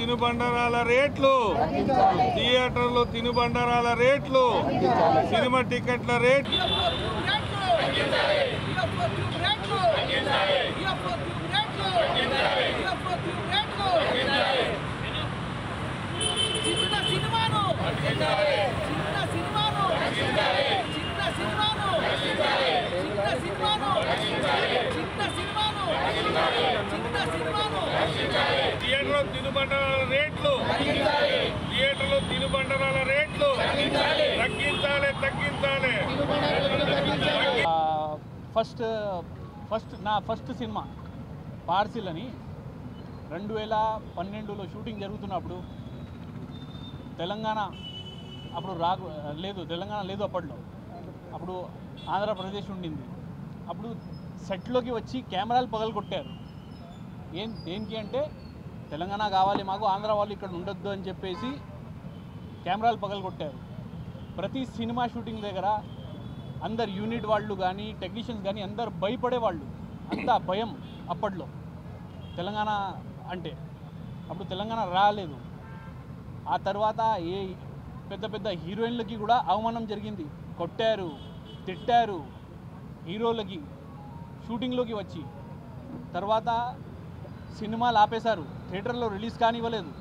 తినుబండరాల రేట్లు, థియేటర్లో తినుబండరాల రేట్లు, సినిమా టికెట్ల రేట్లు థియేటర్లో తినుబండరాల రేట్లు, థియేటర్లో తినుబండరాల రేట్లు తగ్గించాలి తగ్గించాలి. నా ఫస్ట్ సినిమా పార్సిల్ అని 2012లో షూటింగ్ జరుగుతున్నప్పుడు తెలంగాణ లేదు అప్పుడు ఆంధ్రప్రదేశ్ ఉండింది. అప్పుడు సెట్లోకి వచ్చి కెమెరాలు పగలగొట్టారు. దేనికి అంటే తెలంగాణ కావాలి మాకు, ఆంధ్ర వాళ్ళు ఇక్కడ ఉండొద్దు అని చెప్పేసి కెమెరాలు పగలగొట్టారు. ప్రతి సినిమా షూటింగ్ దగ్గర అందరు యూనిట్ వాళ్ళు కానీ టెక్నీషియన్స్ కానీ అందరు భయపడేవాళ్ళు. అంతా భయం అప్పట్లో తెలంగాణ అంటే. అప్పుడు తెలంగాణ రాలేదు. ఆ తర్వాత ఏ పెద్ద పెద్ద హీరోయిన్లకి కూడా అవమానం జరిగింది. కొట్టారు, తిట్టారు హీరోలకి షూటింగ్లోకి వచ్చి. తర్వాత సినిమాలు ఆపేశారు, థియేటర్లో రిలీజ్ కానివ్వలేదు.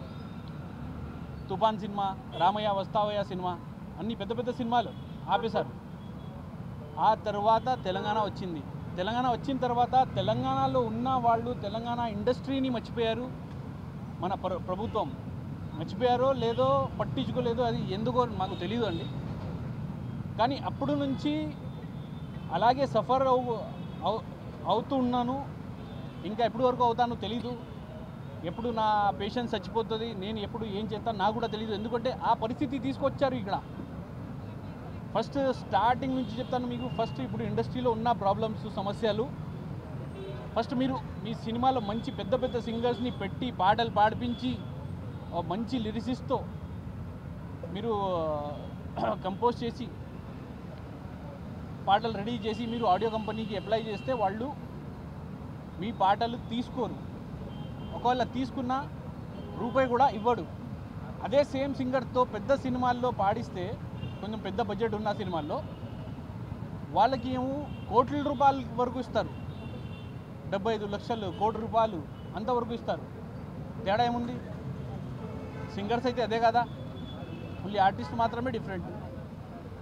తుఫాన్ సినిమా, రామయ్య వస్తావయ్య సినిమా, అన్ని పెద్ద పెద్ద సినిమాలు ఆపేశారు. ఆ తర్వాత తెలంగాణ వచ్చింది. తెలంగాణ వచ్చిన తర్వాత తెలంగాణలో ఉన్న వాళ్ళు తెలంగాణ ఇండస్ట్రీని మర్చిపోయారు. మన ప్రభుత్వం మర్చిపోయారో లేదో పట్టించుకోలేదు, అది ఎందుకో మాకు తెలియదు అండి. కానీ అప్పుడు నుంచి అలాగే సఫర్ అవుతూ ఉన్నాను. ఇంకా ఎప్పటి వరకు అవుతానో తెలీదు. ఎప్పుడు నా పేషెన్స్ చచ్చిపోతుంది, నేను ఎప్పుడు ఏం చేస్తాను నాకు కూడా తెలియదు. ఎందుకంటే ఆ పరిస్థితి తీసుకొచ్చారు ఇక్కడ. ఫస్ట్ స్టార్టింగ్ నుంచి చెప్తాను మీకు. ఫస్ట్ ఇప్పుడు ఇండస్ట్రీలో ఉన్న ప్రాబ్లమ్స్, సమస్యలు. ఫస్ట్ మీరు మీ సినిమాలో మంచి పెద్ద పెద్ద సింగర్స్ని పెట్టి పాటలు పాడిపించి మంచి లిరిసిస్ట్తో మీరు కంపోజ్ చేసి పాటలు రెడీ చేసి మీరు ఆడియో కంపెనీకి అప్లై చేస్తే వాళ్ళు మీ పాటలు తీసుకోరు. ఒకవేళ తీసుకున్న రూపాయి కూడా ఇవ్వడు. అదే సేమ్ సింగర్తో పెద్ద సినిమాల్లో పాడిస్తే, కొంచెం పెద్ద బడ్జెట్ ఉన్న సినిమాల్లో వాళ్ళకి ఏమో కోట్ల రూపాయల వరకు ఇస్తారు. 75 లక్షలు, కోటి రూపాయలు అంతవరకు ఇస్తారు. తేడా ఏముంది? సింగర్స్ అయితే అదే కదా, ఓన్లీ ఆర్టిస్ట్ మాత్రమే డిఫరెంట్.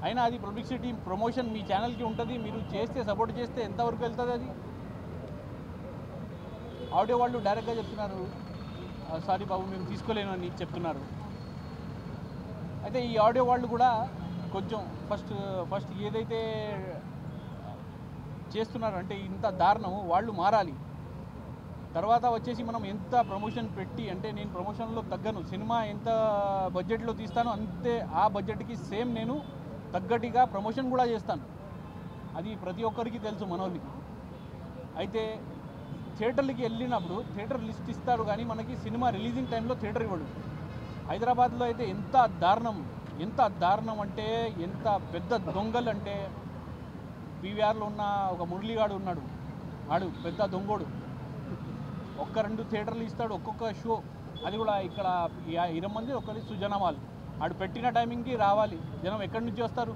అయినా అది పబ్లిసిటీ, ప్రమోషన్ మీ ఛానల్కి ఉంటుంది. మీరు చేస్తే, సపోర్ట్ చేస్తే ఎంతవరకు వెళ్తుంది అది? ఆడియో వాళ్ళు డైరెక్ట్గా చెప్తున్నారు, సారీ బాబు మేము తీసుకోలేను అని చెప్తున్నారు. అయితే ఈ ఆడియో వాళ్ళు కూడా కొంచెం ఫస్ట్ ఏదైతే చేస్తున్నారు అంటే ఇంత దారుణం, వాళ్ళు మారాలి. తర్వాత వచ్చేసి మనం ఎంత ప్రమోషన్ పెట్టి, అంటే నేను ప్రమోషన్లో తగ్గను. సినిమా ఎంత బడ్జెట్లో తీస్తానో అంతే ఆ బడ్జెట్కి సేమ్ నేను తగ్గట్టుగా ప్రమోషన్ కూడా చేస్తాను. అది ప్రతి ఒక్కరికి తెలుసు మనోళ్ళకి. అయితే థియేటర్లకి వెళ్ళినప్పుడు థియేటర్ లిస్ట్ ఇస్తాడు, కానీ మనకి సినిమా రిలీజింగ్ టైంలో థియేటర్ ఇవ్వడు. హైదరాబాద్లో అయితే ఎంత దారుణం అంటే, ఎంత పెద్ద దొంగలు అంటే, పీవీఆర్లో ఉన్న ఒక మురళీగాడు ఉన్నాడు, వాడు పెద్ద దొంగోడు. 1-2 థియేటర్లు ఇస్తాడు ఒక్కొక్క షో. అది కూడా ఇక్కడ 20 మంది ఒకరి సుజనమాలు. ఆడు పెట్టిన టైమింగ్కి రావాలి. జనం ఎక్కడి నుంచి వస్తారు?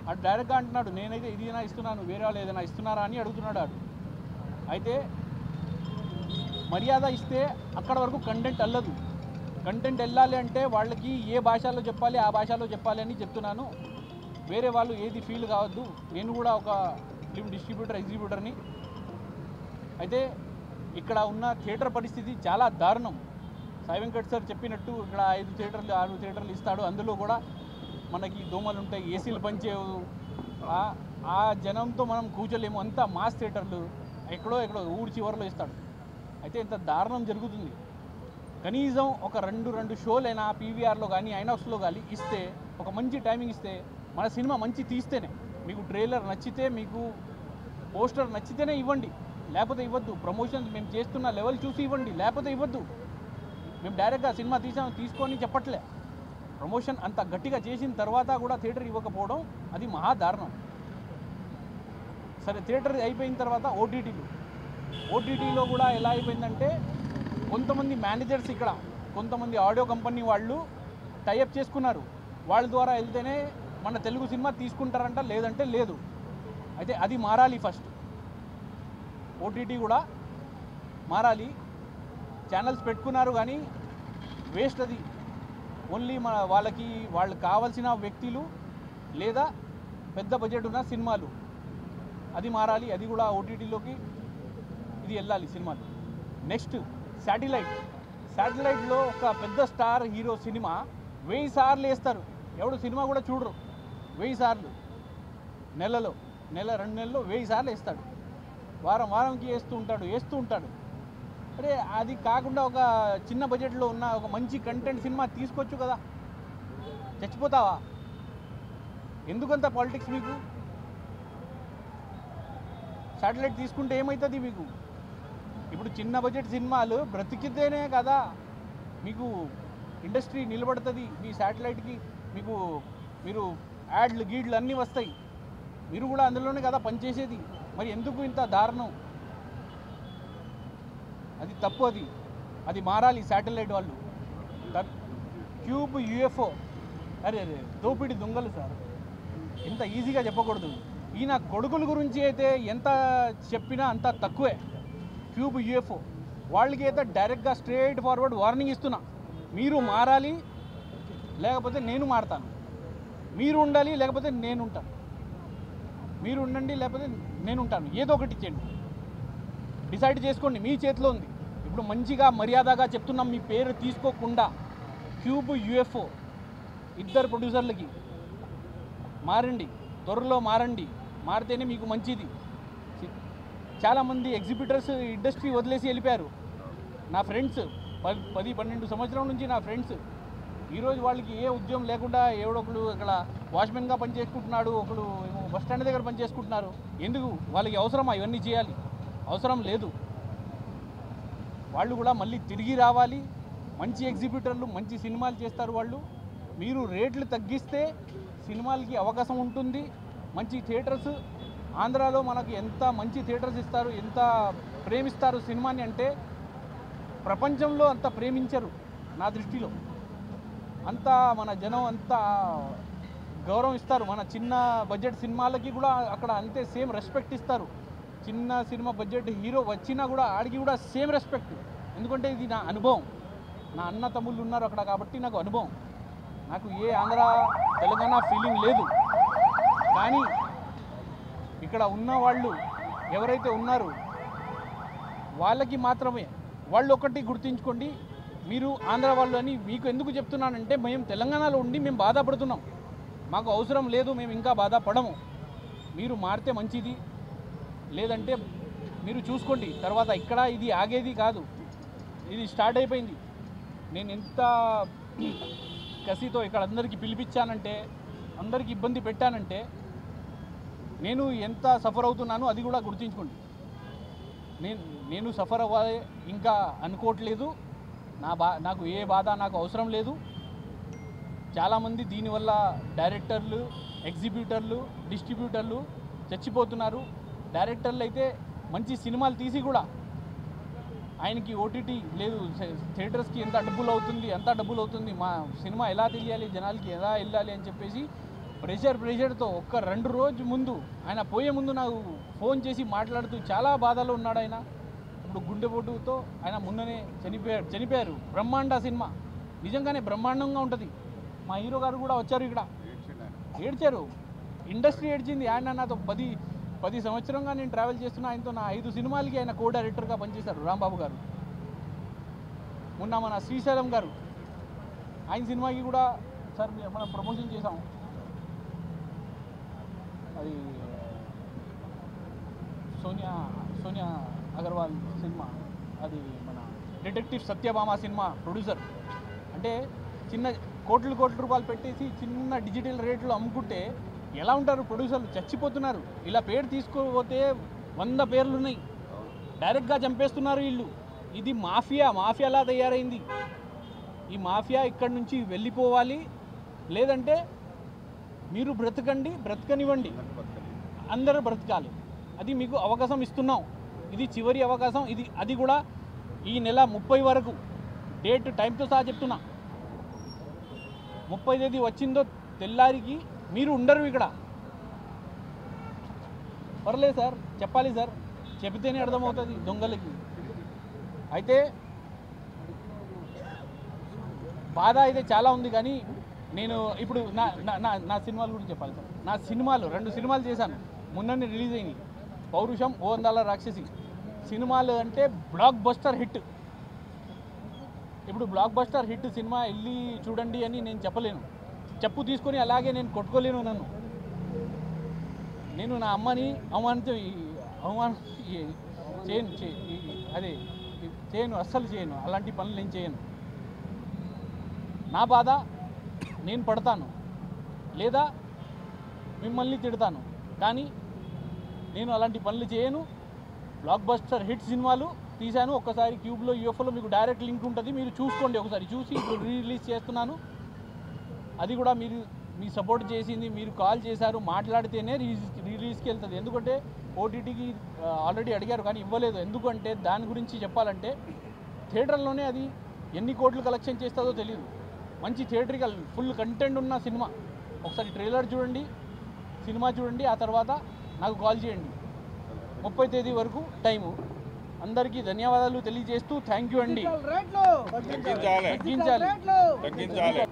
ఆడు డైరెక్ట్గా అంటున్నాడు, నేనైతే ఇదినా ఇస్తున్నాను, వేరే వాళ్ళు ఏదైనా ఇస్తున్నారా అని అడుగుతున్నాడు ఆడు. అయితే మర్యాద ఇస్తే అక్కడ వరకు కంటెంట్ వెళ్ళదు. కంటెంట్ వెళ్ళాలి అంటే వాళ్ళకి ఏ భాషలో చెప్పాలి ఆ భాషలో చెప్పాలి అని చెప్తున్నాను. వేరే వాళ్ళు ఏది ఫీల్ కావద్దు. నేను కూడా ఒక ఫిల్మ్ డిస్ట్రిబ్యూటర్, ఎగ్జిబ్యూటర్ని. అయితే ఇక్కడ ఉన్న థియేటర్ పరిస్థితి చాలా దారుణం. సాయి వెంకట్ సార్ చెప్పినట్టు ఇక్కడ 5 థియేటర్లు 6 థియేటర్లు ఇస్తాడు. అందులో కూడా మనకి దోమలు ఉంటాయి, ఏసీలు పనిచేయవు. ఆ జనంతో మనం కూర్చోలేము. అంతా మాస్ థియేటర్లు ఎక్కడో ఊరి చివరిలో ఇస్తాడు. అయితే ఇంత దారుణం జరుగుతుంది. కనీసం ఒక 2 షోలైనా పీవీఆర్లో కానీ ఐనాక్స్లో కానీ ఇస్తే, ఒక మంచి టైమింగ్ ఇస్తే, మన సినిమా మంచి తీస్తేనే, మీకు ట్రైలర్ నచ్చితే, మీకు పోస్టర్ నచ్చితేనే ఇవ్వండి, లేకపోతే ఇవ్వద్దు. ప్రమోషన్స్ మేము చేస్తున్న లెవెల్ చూసి ఇవ్వండి, లేకపోతే ఇవ్వద్దు. మేము డైరెక్ట్గా సినిమా తీసుకొని చెప్పట్లే. ప్రమోషన్ అంత గట్టిగా చేసిన తర్వాత కూడా థియేటర్ ఇవ్వకపోవడం అది మహా దారుణం. సరే, థియేటర్ అయిపోయిన తర్వాత ఓటీటీలో కూడా ఎలా అయిపోయిందంటే, కొంతమంది మేనేజర్స్ ఇక్కడ కొంతమంది ఆడియో కంపెనీ వాళ్ళు టైఅప్ చేసుకున్నారు. వాళ్ళ ద్వారా వెళ్తేనే మన తెలుగు సినిమా తీసుకుంటారంట, లేదంటే లేదు. అయితే అది మారాలి. ఫస్ట్ ఓటీటీ కూడా మారాలి. ఛానల్స్ పెట్టుకున్నారు కానీ వేస్ట్ అది. ఓన్లీ మన వాళ్ళకి కావాల్సిన వ్యక్తులు లేదా పెద్ద బడ్జెట్ ఉన్న సినిమాలు, అది మారాలి. అది కూడా ఓటీటీలోకి ఇది వెళ్ళాలి సినిమాలు. నెక్స్ట్ శాటిలైట్లో ఒక పెద్ద స్టార్ హీరో సినిమా 1000 సార్లు వేస్తారు. ఎవడు సినిమా కూడా చూడరు. 1000 సార్లు నెల 2 నెలల్లో 1000 సార్లు వేస్తాడు. వారంకి వేస్తూ ఉంటాడు. అరే అది కాకుండా ఒక చిన్న బడ్జెట్లో ఉన్న ఒక మంచి కంటెంట్ సినిమా తీసుకోవచ్చు కదా. చచ్చిపోతావా? ఎందుకంత పాలిటిక్స్ మీకు? శాటిలైట్ తీసుకుంటే ఏమవుతుంది మీకు? ఇప్పుడు చిన్న బడ్జెట్ సినిమాలు బ్రతికితేనే కదా మీకు ఇండస్ట్రీ నిలబడుతుంది. మీ శాటిలైట్కి మీరు యాడ్లు గీడ్లు అన్నీ వస్తాయి. మీరు కూడా అందులోనే కదా పనిచేసేది. మరి ఎందుకు ఇంత దారుణం? అది తప్పు. అది మారాలి. శాటిలైట్ వాళ్ళు క్యూబ్ యూఎఫ్ఓ అరే దోపిడి దొంగలు సార్. ఇంత ఈజీగా చెప్పకూడదు. ఈయన కొడుకుల గురించి అయితే ఎంత చెప్పినా అంత తక్కువే. క్యూబ్ యూఎఫ్ఓ వాళ్ళకి అయితే డైరెక్ట్గా స్ట్రేట్ ఫార్వర్డ్ వార్నింగ్ ఇస్తున్నా. మీరు మారాలి, లేకపోతే నేను మారతాను. మీరు ఉండాలి, లేకపోతే నేను ఉంటాను. మీరు ఉండండి, లేకపోతే నేను ఉంటాను. ఏదో ఒకటి ఇచ్చేయండి. డిసైడ్ చేసుకోండి. మీ చేతిలో ఉంది. ఇప్పుడు మంచిగా మర్యాదగా చెప్తున్నాం, మీ పేరు తీసుకోకుండా. క్యూబ్ యూఎఫ్ఓ 2 ప్రొడ్యూసర్లకి మారండి. త్వరలో మారండి. మారితేనే మీకు మంచిది. చాలామంది ఎగ్జిబిటర్స్ ఇండస్ట్రీ వదిలేసి వెళ్ళిపోయారు. నా ఫ్రెండ్స్ 10-12 సంవత్సరం నుంచి నా ఫ్రెండ్స్ ఈరోజు వాళ్ళకి ఏ ఉద్యోగం లేకుండా ఎవడొకడు అక్కడ వాచ్మెన్గా పనిచేసుకుంటున్నాడు, ఒకడు బస్ స్టాండ్ దగ్గర పనిచేసుకుంటున్నారు. ఎందుకు? వాళ్ళకి అవసరమా ఇవన్నీ చేయాలి? అవసరం లేదు. వాళ్ళు కూడా మళ్ళీ తిరిగి రావాలి. మంచి ఎగ్జిబిటర్లు మంచి సినిమాలు చేస్తారు వాళ్ళు. మీరు రేట్లు తగ్గిస్తే సినిమాలకి అవకాశం ఉంటుంది. మంచి థియేటర్స్ ఆంధ్రాలో మనకు ఎంత మంచి థియేటర్స్ ఇస్తారు, ఎంత ప్రేమిస్తారు సినిమాని అంటే ప్రపంచంలో అంత ప్రేమించరు నా దృష్టిలో. అంతా మన జనం అంతా గౌరవం ఇస్తారు. మన చిన్న బడ్జెట్ సినిమాలకి కూడా అక్కడ అంతే సేమ్ రెస్పెక్ట్ ఇస్తారు. చిన్న సినిమా బడ్జెట్ హీరో వచ్చినా కూడా ఆడికి కూడా సేమ్ రెస్పెక్ట్. ఎందుకంటే ఇది నా అనుభవం. నా అన్న తమ్ముళ్ళు ఉన్నారు అక్కడ కాబట్టి నాకు అనుభవం. నాకు ఏ ఆంధ్ర తెలంగాణ ఫీలింగ్ లేదు. కానీ ఇక్కడ ఉన్న వాళ్ళు ఎవరైతే ఉన్నారో వాళ్ళకి మాత్రమే. వాళ్ళు ఒకటి గుర్తుంచుకోండి, మీరు ఆంధ్ర వాళ్ళు అని మీకు ఎందుకు చెప్తున్నానంటే మేము తెలంగాణలో ఉండి మేము బాధపడుతున్నాం. మాకు అవసరం లేదు, మేము ఇంకా బాధపడము. మీరు మారితే మంచిది, లేదంటే మీరు చూసుకోండి. తర్వాత ఇక్కడ ఇది ఆగేది కాదు, ఇది స్టార్ట్ అయిపోయింది. నేను ఎంత కసితో ఇక్కడ అందరికీ పిలిపించానంటే, అందరికీ ఇబ్బంది పెట్టానంటే నేను ఎంత సఫర్ అవుతున్నానో అది కూడా గుర్తుంచుకోండి. నేను సఫర్ అవ్వాలి ఇంకా అనుకోవట్లేదు. నాకు ఏ బాధ నాకు అవసరం లేదు. చాలామంది దీనివల్ల డైరెక్టర్లు, ఎగ్జిబ్యూటర్లు, డిస్ట్రిబ్యూటర్లు చచ్చిపోతున్నారు. డైరెక్టర్లు అయితే మంచి సినిమాలు తీసి కూడా ఆయనకి ఓటీటీ లేదు, థియేటర్స్కి ఎంత డబ్బులు అవుతుంది, మా సినిమా ఎలా తెలియాలి, జనాలకి ఎలా వెళ్ళాలి అని చెప్పేసి ప్రెషర్తో 1-2 రోజు ముందు ఆయన పోయే ముందు నాకు ఫోన్ చేసి మాట్లాడుతూ చాలా బాధలో ఉన్నాడు ఆయన. ఇప్పుడు గుండెపోటుతో ఆయన మొన్ననే చనిపోయారు. బ్రహ్మాండ సినిమా నిజంగానే బ్రహ్మాండంగా ఉంటుంది. మా హీరో గారు కూడా వచ్చారు, ఇక్కడ ఏడ్చారు, ఇండస్ట్రీ ఏడ్చింది. ఆయన నాతో 10 సంవత్సరంగా నేను ట్రావెల్ చేస్తున్నా. ఆయనతో నా 5 సినిమాలకి ఆయన కో డైరెక్టర్గా పనిచేశారు రాంబాబు గారు. మొన్న మన శ్రీశైలం గారు ఆయన సినిమాకి కూడా సార్ మనం ప్రమోషన్ చేసాం. అది సోనియా అగర్వాల్ సినిమా, అది మన డిటెక్టివ్ సత్యభామ సినిమా ప్రొడ్యూసర్. అంటే చిన్న కోట్ల రూపాయలు పెట్టేసి చిన్న డిజిటల్ రేట్లో అమ్ముకుంటే ఎలా ఉంటారు ప్రొడ్యూసర్లు? చచ్చిపోతున్నారు. ఇలా పేరు తీసుకోకపోతే 100 పేర్లు ఉన్నాయి. డైరెక్ట్గా చంపేస్తున్నారు వీళ్ళు. ఇది మాఫియాలా తయారైంది. ఈ మాఫియా ఇక్కడి నుంచి వెళ్ళిపోవాలి. లేదంటే మీరు బ్రతకనివ్వండి, అందరూ బ్రతకాలి. అది మీకు అవకాశం ఇస్తున్నాం. ఇది చివరి అవకాశం. అది కూడా ఈ నెల 30 వరకు డేట్ టైంతో సహా చెప్తున్నా. 30వ తేదీ వచ్చిందో తెల్లారికి మీరు ఉండరు ఇక్కడ. పర్లేదు సార్, చెప్పాలి సార్, చెబితేనే అర్థమవుతుంది దొంగలకి. అయితే బాధ అయితే చాలా ఉంది. కానీ నేను ఇప్పుడు నా సినిమాల గురించి చెప్పాలి సార్. నా సినిమాలు 2 సినిమాలు చేశాను, మొన్ననే రిలీజ్ అయినాయి. పౌరుషం, ఓ అందాల రాక్షసి సినిమాలు అంటే బ్లాక్ బస్టర్ హిట్. ఇప్పుడు బ్లాక్ బస్టర్ హిట్ సినిమా వెళ్ళి చూడండి అని నేను చెప్పలేను. చెప్పు తీసుకొని అలాగే నేను కొట్టుకోలేను. నేను నా అమ్మని అవమానం చేయను, అస్సలు చేయను. అలాంటి పనులు నేను చేయను. నా బాధ నేను పడతాను, లేదా మిమ్మల్ని తిడతాను, కానీ నేను అలాంటి పనులు చేయను. బ్లాక్ బస్టర్ హిట్ సినిమాలు తీశాను. ఒక్కసారి క్యూబ్లో యూఎఫ్ఓలో మీకు డైరెక్ట్ లింక్ ఉంటుంది, మీరు చూసుకోండి ఒకసారి. చూసి ఇప్పుడు రిలీజ్ చేస్తున్నాను. అది కూడా మీరు మీ సపోర్ట్ చేసింది, మీరు కాల్ చేశారు, మాట్లాడితేనే రిలీజ్కి వెళ్తుంది. ఎందుకంటే ఓటీటీకి ఆల్రెడీ అడిగారు కానీ ఇవ్వలేదు. ఎందుకంటే దాని గురించి చెప్పాలంటే థియేటర్లోనే అది ఎన్ని కోట్లు కలెక్షన్ చేస్తుందో తెలియదు. మంచి థియేటర్కల్ ఫుల్ కంటెంట్ ఉన్న సినిమా. ఒకసారి ట్రైలర్ చూడండి, సినిమా చూడండి, ఆ తర్వాత నాకు కాల్ చేయండి. 30వ తేదీ వరకు టైము. అందరికీ ధన్యవాదాలు తెలియజేస్తూ థ్యాంక్ యూ అండి. తగ్గించాలి.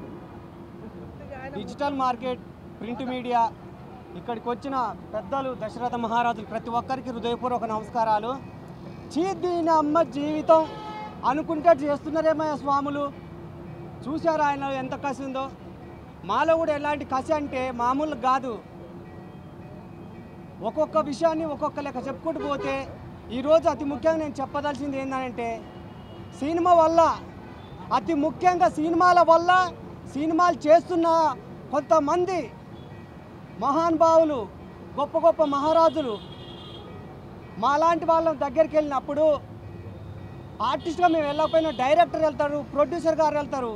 డిజిటల్ మార్కెట్, ప్రింట్ మీడియా, ఇక్కడికి వచ్చిన పెద్దలు, దశరథ మహారాజులు, ప్రతి ఒక్కరికి హృదయపూర్వక నమస్కారాలు. దీని అమ్మ జీవితం అనుకుంటే చేస్తున్నారేమో స్వాములు. చూశారు ఆయన ఎంత కసి ఉందో. మాలో కూడా ఎలాంటి కసి అంటే మామూలు కాదు. ఒక్కొక్క విషయాన్ని ఒక్కొక్క లెక్క చెప్పుకుంటూ పోతే ఈరోజు అతి ముఖ్యంగా నేను చెప్పదలసింది ఏంటంటే సినిమా వల్ల, అతి ముఖ్యంగా సినిమాల వల్ల, సినిమాలు చేస్తున్న కొంతమంది మహానుభావులు, గొప్ప గొప్ప మహారాజులు మాలాంటి వాళ్ళ దగ్గరికి వెళ్ళినప్పుడు ఆర్టిస్ట్గా మేము వెళ్ళకపోయినా డైరెక్టర్ వెళ్తారు, ప్రొడ్యూసర్ గారు వెళ్తారు.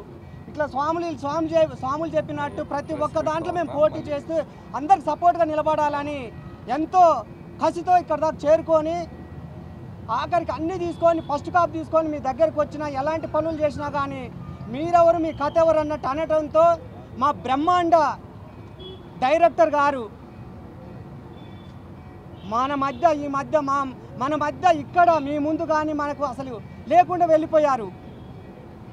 ఇట్లా స్వాములు చెప్పినట్టు ప్రతి ఒక్క దాంట్లో మేము పోటీ చేస్తూ అందరికి సపోర్ట్గా నిలబడాలని ఎంతో కసితో ఇక్కడ దాకా చేరుకొని ఆఖరికి అన్నీ తీసుకొని ఫస్ట్ కాపీ తీసుకొని మీ దగ్గరికి వచ్చినా ఎలాంటి పనులు చేసినా కానీ మీరెవరు, మీ కథ ఎవరు అన్నట్టు అనటంతో మా బ్రహ్మాండ డైరెక్టర్ గారు మన మధ్య ఇక్కడ మీ ముందు కానీ మనకు అసలు లేకుండా వెళ్ళిపోయారు.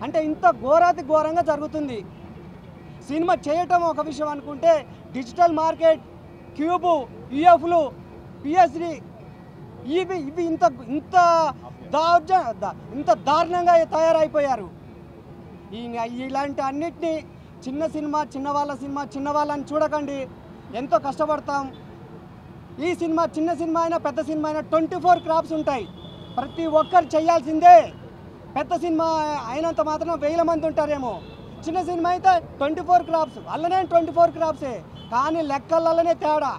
అంటే ఇంత ఘోరాతి ఘోరంగా జరుగుతుంది. సినిమా చేయటం ఒక విషయం అనుకుంటే డిజిటల్ మార్కెట్, క్యూబు, యూఎఫ్లు, పిఎస్డి ఇవి ఇంత దారుణంగా తయారైపోయారు. ఇలాంటి అన్నిటినీ చిన్న వాళ్ళని చూడకండి. ఎంతో కష్టపడతాం. ఈ సినిమా చిన్న సినిమా అయినా పెద్ద సినిమా అయినా 24 క్రాప్స్ ఉంటాయి. ప్రతి ఒక్కరు చేయాల్సిందే. పెద్ద సినిమా అయినంత మాత్రం 1000 మంది ఉంటారేమో. చిన్న సినిమా అయితే 24 క్రాప్స్, అల్లనే 24 క్రాప్సే. కానీ లెక్కలలోనే తేడా.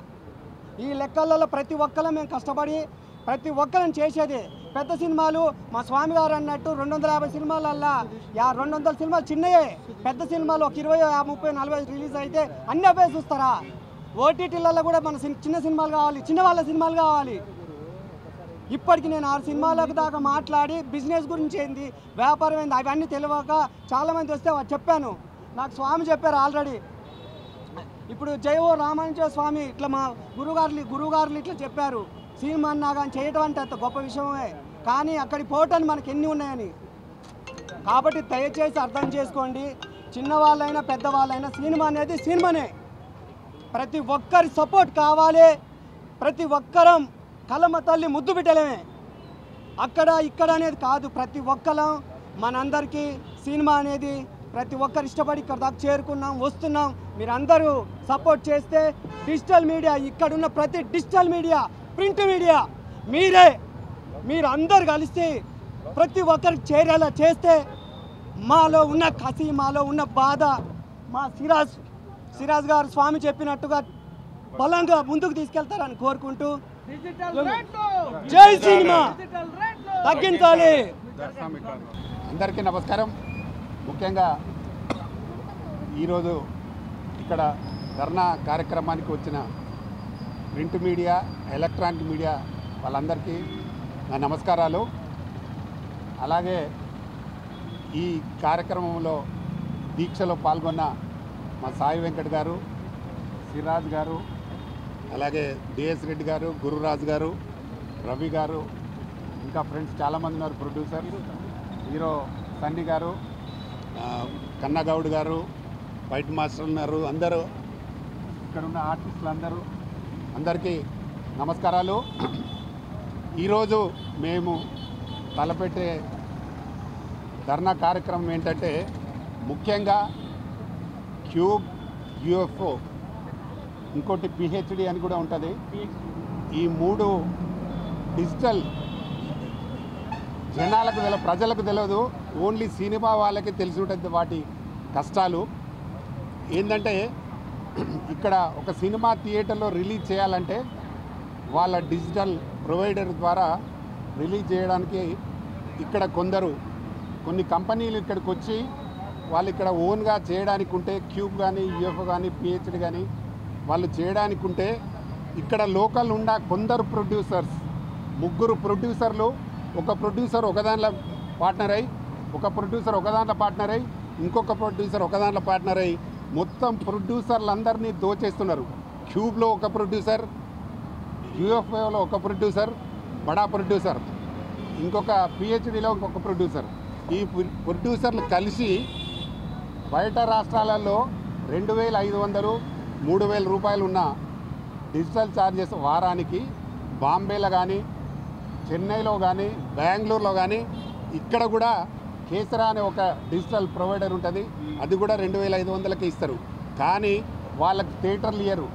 ఈ లెక్కలలో ప్రతి ఒక్కరు మేము కష్టపడి ప్రతి ఒక్కరిని చేసేది. పెద్ద సినిమాలు మా స్వామి గారు అన్నట్టు 250 సినిమాలల్లా 200 సినిమాలు చిన్నయే. పెద్ద సినిమాలు ఒక 20, 30, 40 రిలీజ్ అయితే అన్నీ అవే చూస్తారా? ఓటీటీలలో కూడా మన చిన్న సినిమాలు కావాలి, చిన్న వాళ్ళ సినిమాలు కావాలి. ఇప్పటికి నేను 6 సినిమాలకు దాకా మాట్లాడి బిజినెస్ గురించి ఏంది, వ్యాపారం ఏంది అవన్నీ తెలియక చాలామంది వస్తే చెప్పాను. నాకు స్వామి చెప్పారు ఆల్రెడీ. ఇప్పుడు జయో రామానుజ స్వామి ఇట్లా మా గురువుగారులు ఇట్లా చెప్పారు. సినిమా అన్నా కానీ చేయటం అంటే అంత గొప్ప విషయమే. కానీ అక్కడికి పోవటానికి మనకి ఎన్ని ఉన్నాయని. కాబట్టి దయచేసి అర్థం చేసుకోండి. చిన్నవాళ్ళైనా పెద్దవాళ్ళైనా సినిమా అనేది సినిమానే. ప్రతి ఒక్కరి సపోర్ట్ కావాలి. ప్రతి ఒక్కరం కలమ తల్లి ముద్దు బిడ్డలమే. అక్కడ ఇక్కడ అనేది కాదు. ప్రతి ఒక్కరం మనందరికీ సినిమా అనేది ప్రతి ఒక్కరు ఇష్టపడి ఇక్కడ దాకా చేరుకున్నాం, వస్తున్నాం. మీరందరూ సపోర్ట్ చేస్తే డిజిటల్ మీడియా, ఇక్కడున్న ప్రతి డిజిటల్ మీడియా, ప్రింట్ మీడియా మీరు అందరు కలిసి ప్రతి ఒక్కరికి చేరేలా చేస్తే మాలో ఉన్న కసి, మాలో ఉన్న బాధ మా సిరాజ్ గారు స్వామి చెప్పినట్టుగా బలంగా ముందుకు తీసుకెళ్తారని కోరుకుంటూ జై సినిమా తగ్గించాలి. అందరికీ నమస్కారం. ముఖ్యంగా ఈరోజు ఇక్కడ ధర్నా కార్యక్రమానికి వచ్చిన ప్రింట్ మీడియా, ఎలక్ట్రానిక్ మీడియా వాళ్ళందరికీ నా నమస్కారాలు. అలాగే ఈ కార్యక్రమంలో దీక్షలో పాల్గొన్న మా సాయి వెంకట్ గారు, సిరాజ్ గారు, అలాగే డిఎస్ రెడ్డి గారు, గురురాజు గారు, రవి గారు, ఇంకా ఫ్రెండ్స్ చాలామంది ఉన్నారు, ప్రొడ్యూసర్ హీరో సన్నీ గారు, కన్నగౌడ్ గారు, ఫైట్ మాస్టర్ ఉన్నారు, అందరూ ఇక్కడ ఉన్న ఆర్టిస్టులు అందరికీ నమస్కారాలు. ఈరోజు మేము తలపెట్టే ధర్నా కార్యక్రమం ఏంటంటే ముఖ్యంగా క్యూబ్, యూఎఫ్ఓ, ఇంకోటి పిహెచ్డి అని కూడా ఉంటుంది. ఈ 3 డిజిటల్ జనాలకు తెలియదు, ప్రజలకు తెలియదు, ఓన్లీ సినిమా వాళ్ళకి తెలిసి ఉంటుంది వాటి కష్టాలు. ఏంటంటే ఇక్కడ ఒక సినిమా థియేటర్లో రిలీజ్ చేయాలంటే వాళ్ళ డిజిటల్ ప్రొవైడర్ ద్వారా రిలీజ్ చేయడానికి ఇక్కడ కొన్ని కంపెనీలు ఇక్కడికి వచ్చి వాళ్ళు ఇక్కడ ఓన్గా చేయడానికి ఉంటే, క్యూబ్ కానీ, యూఎఫ్ఓ కానీ, పిహెచ్డి కానీ వాళ్ళు చేయడానికి ఉంటే, ఇక్కడ లోకల్ ఉన్న కొందరు ప్రొడ్యూసర్స్, 3 ప్రొడ్యూసర్లు, ఒక ప్రొడ్యూసర్ ఒక దాంట్లో పార్ట్నర్ అయ్యి, ఒక ప్రొడ్యూసర్ ఒక దాంట్లో పార్ట్నర్ అయ్యి, ఇంకొక ప్రొడ్యూసర్ ఒక దాంట్లో పార్ట్నర్ అయ్యి మొత్తం ప్రొడ్యూసర్లందరినీ దోచేస్తున్నారు. క్యూబ్లో ఒక ప్రొడ్యూసర్, యూఎఫ్ఓలో ఒక ప్రొడ్యూసర్, బడా ప్రొడ్యూసర్, ఇంకొక పిహెచ్డిలో ఇంకొక ప్రొడ్యూసర్. ఈ ప్రొడ్యూసర్లు కలిసి బయట రాష్ట్రాలలో 2500, 3000 రూపాయలు ఉన్న డిజిటల్ ఛార్జెస్ వారానికి బాంబేలో కానీ, చెన్నైలో కానీ, బెంగళూరులో కానీ, ఇక్కడ కూడా కేసరా అనే ఒక డిజిటల్ ప్రొవైడర్ ఉంటుంది, అది కూడా 2500కే ఇస్తారు. కానీ వాళ్ళకి థియేటర్లు ఇయ్యరు.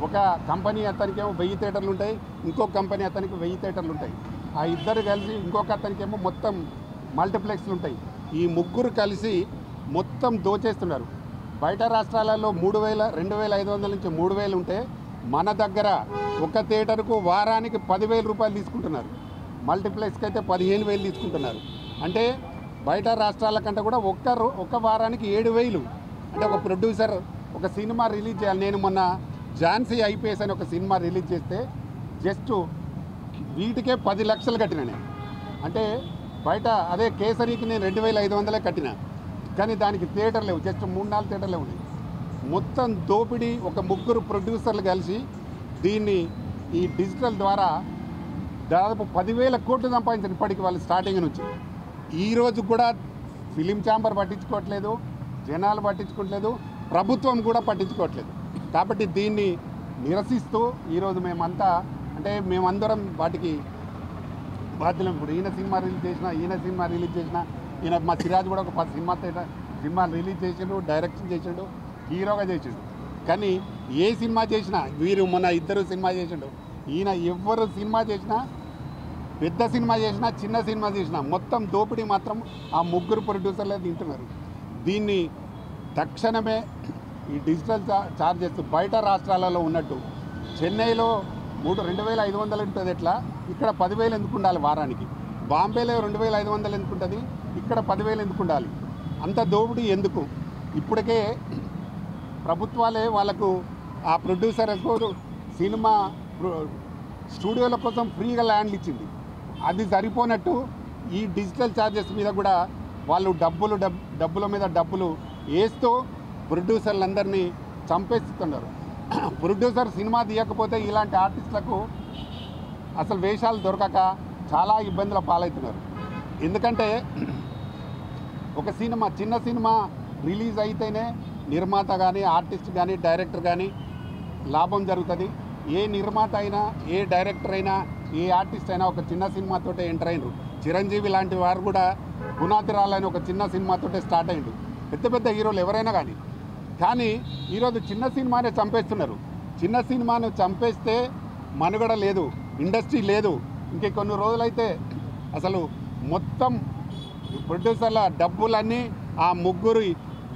ఒక కంపెనీ అతనికేమో 1000 థియేటర్లు ఉంటాయి, ఇంకొక కంపెనీ అతనికి 1000 థియేటర్లు ఉంటాయి. ఆ ఇద్దరు కలిసి ఇంకొక అతనికేమో మొత్తం మల్టీప్లెక్స్లు ఉంటాయి. ఈ 3 కలిసి మొత్తం దోచేస్తున్నారు. బయట రాష్ట్రాలలో 2500 నుంచి 3000 ఉంటే మన దగ్గర ఒక థియేటర్కు వారానికి 10,000 రూపాయలు తీసుకుంటున్నారు. మల్టీప్లెక్స్కి అయితే 15,000 తీసుకుంటున్నారు. అంటే బయట రాష్ట్రాల కంటే కూడా ఒక్క వారానికి 7,000. అంటే ఒక ప్రొడ్యూసర్ ఒక సినిమా రిలీజ్ చేయాలి. నేను మొన్న ఝాన్సీ ఐపీఎస్ అని ఒక సినిమా రిలీజ్ చేస్తే జస్ట్ వీటికే 10 లక్షలు కట్టిన నేను. అంటే బయట అదే కేసరికి నేను 2,500 కట్టిన, కానీ దానికి థియేటర్ లేవు, జస్ట్ 3-4 థియేటర్లే ఉన్నాయి. మొత్తం దోపిడీ. ఒక 3 ప్రొడ్యూసర్లు కలిసి దీన్ని ఈ డిజిటల్ ద్వారా దాదాపు 10,000 కోట్లు సంపాదించారు ఇప్పటికి వాళ్ళు స్టార్టింగ్ నుంచి. ఈరోజు కూడా ఫిలిం ఛాంబర్ పట్టించుకోవట్లేదు, జనాలు పట్టించుకోవట్లేదు, ప్రభుత్వం కూడా పట్టించుకోవట్లేదు. కాబట్టి దీన్ని నిరసిస్తూ ఈరోజు మేమందరం వాటికి బాధ్యులం. ఇప్పుడు ఈయన సినిమా రిలీజ్ చేసిన ఈయన మా సిరాజ్ కూడా ఒక 10 సినిమాలు రిలీజ్ చేసిండు, డైరెక్షన్ చేసిండు, హీరోగా చేసిండు. కానీ ఏ సినిమా చేసినా, వీరు మొన్న 2 సినిమా చేసిండు, ఈయన ఎవరు సినిమా చేసినా, పెద్ద సినిమా చేసినా, చిన్న సినిమా చేసినా మొత్తం దోపిడీ మాత్రం ఆ 3 ప్రొడ్యూసర్లే తింటున్నారు. దీన్ని తక్షణమే ఈ డిజిటల్ ఛార్జెస్ బయట రాష్ట్రాలలో ఉన్నట్టు చెన్నైలో 2,500 ఉంటుంది, ఎట్లా ఇక్కడ 10,000 ఎందుకు ఉండాలి వారానికి? బాంబేలో 2,500 ఎందుకు ఉంటుంది, ఇక్కడ 10,000 ఎందుకు ఉండాలి? అంత దోపిడీ ఎందుకు? ఇప్పటికే ప్రభుత్వాలే వాళ్ళకు ఆ ప్రొడ్యూసర్లకు సినిమా స్టూడియోల కోసం ఫ్రీగా ల్యాండ్లు ఇచ్చింది. అది సరిపోనట్టు ఈ డిజిటల్ ఛార్జెస్ మీద కూడా వాళ్ళు డబ్బుల మీద డబ్బులు వేస్తూ ప్రొడ్యూసర్లందరినీ చంపేస్తున్నారు. ప్రొడ్యూసర్ సినిమా తీయకపోతే ఇలాంటి ఆర్టిస్టులకు అసలు వేషాలు దొరకక చాలా ఇబ్బందుల పాలవుతున్నారు. ఎందుకంటే ఒక చిన్న సినిమా రిలీజ్ అయితేనే నిర్మాత కానీ, ఆర్టిస్ట్ కానీ, డైరెక్టర్ కానీ లాభం జరుగుతుంది. ఏ నిర్మాత అయినా, ఏ డైరెక్టర్ అయినా, ఏ ఆర్టిస్ట్ అయినా ఒక చిన్న సినిమాతోటే ఎంటర్ అయినరు. చిరంజీవి లాంటి వారు కూడా గుణాతిరాలని ఒక చిన్న సినిమాతోటే స్టార్ట్ అయ్యిండు. పెద్ద హీరోలు ఎవరైనా కానీ ఈరోజు చిన్న సినిమానే చంపేస్తున్నారు. చిన్న సినిమాను చంపేస్తే మనుగడ లేదు, ఇండస్ట్రీ లేదు. ఇంకే కొన్ని రోజులైతే అసలు మొత్తం ప్రొడ్యూసర్ల డబ్బులన్నీ ఆ 3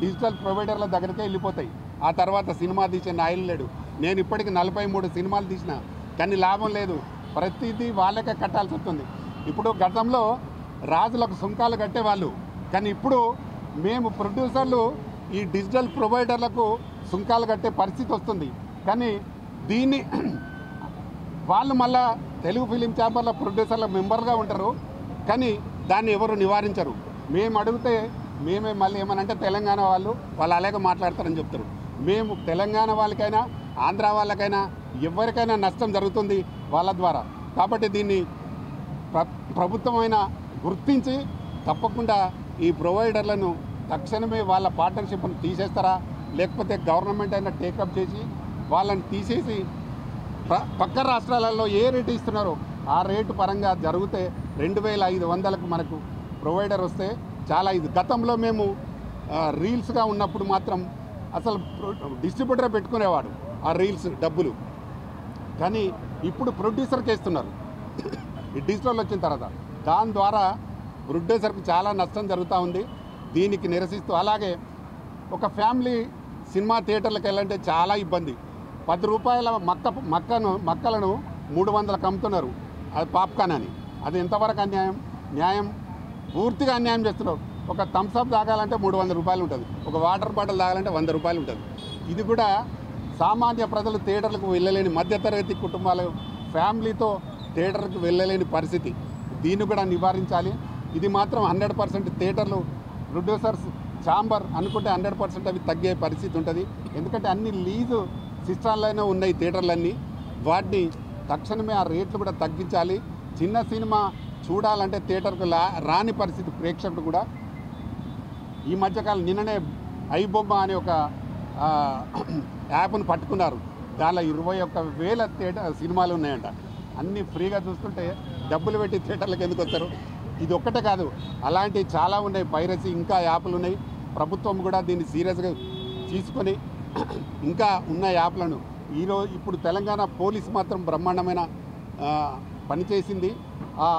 డిజిటల్ ప్రొవైడర్ల దగ్గరికే వెళ్ళిపోతాయి. ఆ తర్వాత సినిమా తీసే నాయలు లేడు. నేను ఇప్పటికి 43 సినిమాలు తీసిన, కానీ లాభం లేదు. ప్రతిదీ వాళ్ళకే కట్టాల్సి వస్తుంది. ఇప్పుడు గతంలో రాజులకు సుంకాలు కట్టేవాళ్ళు, కానీ ఇప్పుడు మేము ప్రొడ్యూసర్లు ఈ డిజిటల్ ప్రొవైడర్లకు సుంకాలు కట్టే పరిస్థితి వస్తుంది. కానీ దీన్ని వాళ్ళు మళ్ళా తెలుగు ఫిలిం ఛాంబర్ల ప్రొడ్యూసర్ల మెంబర్గా ఉంటారు, కానీ దాన్ని ఎవరు నివారించరు. మేము అడిగితే మేమే మళ్ళీ ఏమనంటే తెలంగాణ వాళ్ళు అలాగే మాట్లాడతారని చెప్తారు. మేము తెలంగాణ వాళ్ళకైనా ఆంధ్ర వాళ్ళకైనా ఎవరికైనా నష్టం జరుగుతుంది వాళ్ళ ద్వారా. కాబట్టి దీన్ని ప్రభుత్వమైన గుర్తించి తప్పకుండా ఈ ప్రొవైడర్లను తక్షణమే వాళ్ళ పార్ట్నర్షిప్ను తీసేస్తారా, లేకపోతే గవర్నమెంట్ అయినా టేకప్ చేసి వాళ్ళని తీసేసి పక్క రాష్ట్రాలలో ఏ రేటు ఇస్తున్నారో ఆ రేటు పరంగా జరిగితే 2500కు మనకు ప్రొవైడర్ వస్తే చాలా ఇది. గతంలో మేము రీల్స్గా ఉన్నప్పుడు మాత్రం అసలు డిస్ట్రిబ్యూటర్ పెట్టుకునేవాడు ఆ రీల్స్ డబ్బులు, కానీ ఇప్పుడు ప్రొడ్యూసర్కి ఇస్తున్నారు ఈ డిజిటల్ వచ్చిన తర్వాత. దాని ద్వారా ప్రొడ్యూసర్కి చాలా నష్టం జరుగుతూ ఉంది. దీనికి నిరసిస్తూ అలాగే ఒక ఫ్యామిలీ సినిమా థియేటర్లకు వెళ్ళాలంటే చాలా ఇబ్బంది. 10 రూపాయల మక్కలను 300కు అమ్ముతున్నారు, అది పాప్కార్న్ అని. అది ఎంతవరకు అన్యాయం? న్యాయం పూర్తిగా అన్యాయం చేస్తున్నారు. ఒక థమ్స్అప్ తాగాలంటే 300 రూపాయలు ఉంటుంది, ఒక వాటర్ బాటిల్ తాగాలంటే 100 రూపాయలు ఉంటుంది. ఇది కూడా సామాన్య ప్రజలు థియేటర్లకు వెళ్ళలేని మధ్యతరగతి కుటుంబాలు ఫ్యామిలీతో థియేటర్కి వెళ్ళలేని పరిస్థితి. దీన్ని కూడా నివారించాలి. ఇది మాత్రం 100% థియేటర్లు ప్రొడ్యూసర్స్ ఛాంబర్ అనుకుంటే 100% అవి తగ్గే పరిస్థితి ఉంటుంది. ఎందుకంటే అన్ని లీజు సిస్టాల్లోనే ఉన్నాయి థియేటర్లన్నీ. వాటిని తక్షణమే ఆ రేట్లు కూడా తగ్గించాలి. చిన్న సినిమా చూడాలంటే థియేటర్కు రాని పరిస్థితి ప్రేక్షకుడు కూడా. ఈ మధ్యకాలం నిన్ననే ఐబొమ్మ అనే ఒక యాప్ను పట్టుకున్నారు. దానిలో 21,000 థియేటర్ సినిమాలు ఉన్నాయంట. అన్నీ ఫ్రీగా చూస్తుంటే డబ్బులు పెట్టి థియేటర్లకు ఎందుకు వస్తారు? ఇది ఒక్కటే కాదు, అలాంటివి చాలా ఉన్నాయి. పైరసీ ఇంకా యాప్లు ఉన్నాయి. ప్రభుత్వం కూడా దీన్ని సీరియస్గా తీసుకొని ఇంకా ఉన్న యాప్లను ఇప్పుడు తెలంగాణ పోలీస్ మాత్రం బ్రహ్మాండమైన పనిచేసింది. ఆ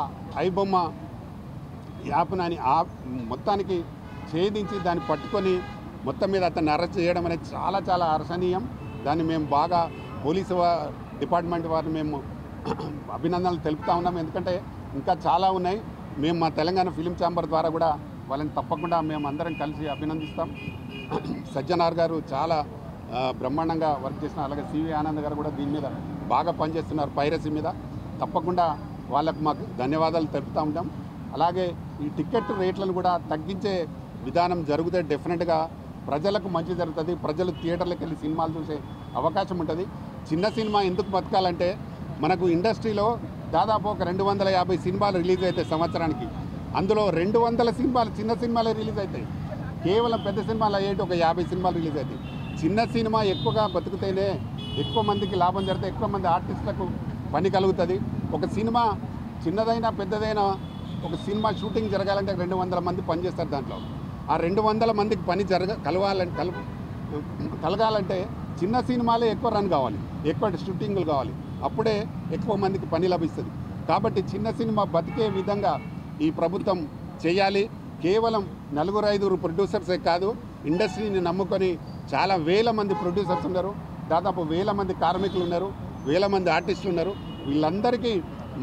ఐబొమ్మ యాప్ని మొత్తానికి ఛేదించి దాన్ని పట్టుకొని మొత్తం మీద అతన్ని అరెస్ట్ చేయడం అనేది చాలా చాలా హర్షణీయం. దాన్ని మేము బాగా పోలీసు డిపార్ట్మెంట్ వారిని మేము అభినందనలు తెలుపుతూ ఉన్నాం. ఎందుకంటే ఇంకా చాలా ఉన్నాయి. మేము మా తెలంగాణ ఫిలిం ఛాంబర్ ద్వారా కూడా వాళ్ళని తప్పకుండా మేము అందరం కలిసి అభినందిస్తాం. సజ్జనార్ గారు చాలా బ్రహ్మాండంగా వర్క్ చేస్తున్నారు. అలాగే సివి ఆనంద్ గారు కూడా దీని మీద బాగా పనిచేస్తున్నారు, పైరసీ మీద. తప్పకుండా వాళ్ళకు మాకు ధన్యవాదాలు తెలుపుతూ ఉంటాం. అలాగే ఈ టికెట్ రేట్లను కూడా తగ్గించే విధానం జరిగితే డెఫినెట్గా ప్రజలకు మంచి జరుగుతుంది. ప్రజలు థియేటర్లకు వెళ్ళి సినిమాలు చూసే అవకాశం ఉంటుంది. చిన్న సినిమా ఎందుకు బతకాలంటే మనకు ఇండస్ట్రీలో దాదాపు ఒక 250 సినిమాలు రిలీజ్ అవుతాయి సంవత్సరానికి. అందులో 200 సినిమాలు చిన్న సినిమాలే రిలీజ్ అవుతాయి. కేవలం పెద్ద సినిమాలు అయ్యేటి ఒక 50 సినిమాలు రిలీజ్ అవుతాయి. చిన్న సినిమా ఎక్కువగా బతుకుతేనే ఎక్కువ మందికి లాభం జరిగితే ఎక్కువ మంది ఆర్టిస్టులకు పని కలుగుతుంది. ఒక సినిమా చిన్నదైనా పెద్దదైనా ఒక సినిమా షూటింగ్ జరగాలంటే 200 మంది పనిచేస్తారు. దాంట్లో ఆ 200 మందికి పని కలగాలంటే చిన్న సినిమాలే ఎక్కువ రన్ కావాలి, ఎక్కువ షూటింగ్లు కావాలి. అప్పుడే ఎక్కువ మందికి పని లభిస్తుంది. కాబట్టి చిన్న సినిమా బతికే విధంగా ఈ ప్రభుత్వం చేయాలి. కేవలం 4-5 ప్రొడ్యూసర్సే కాదు, ఇండస్ట్రీని నమ్ముకొని చాలా వేల మంది ప్రొడ్యూసర్స్ ఉన్నారు, దాదాపు 1000 మంది కార్మికులు ఉన్నారు, 1000 మంది ఆర్టిస్టులు ఉన్నారు. వీళ్ళందరికీ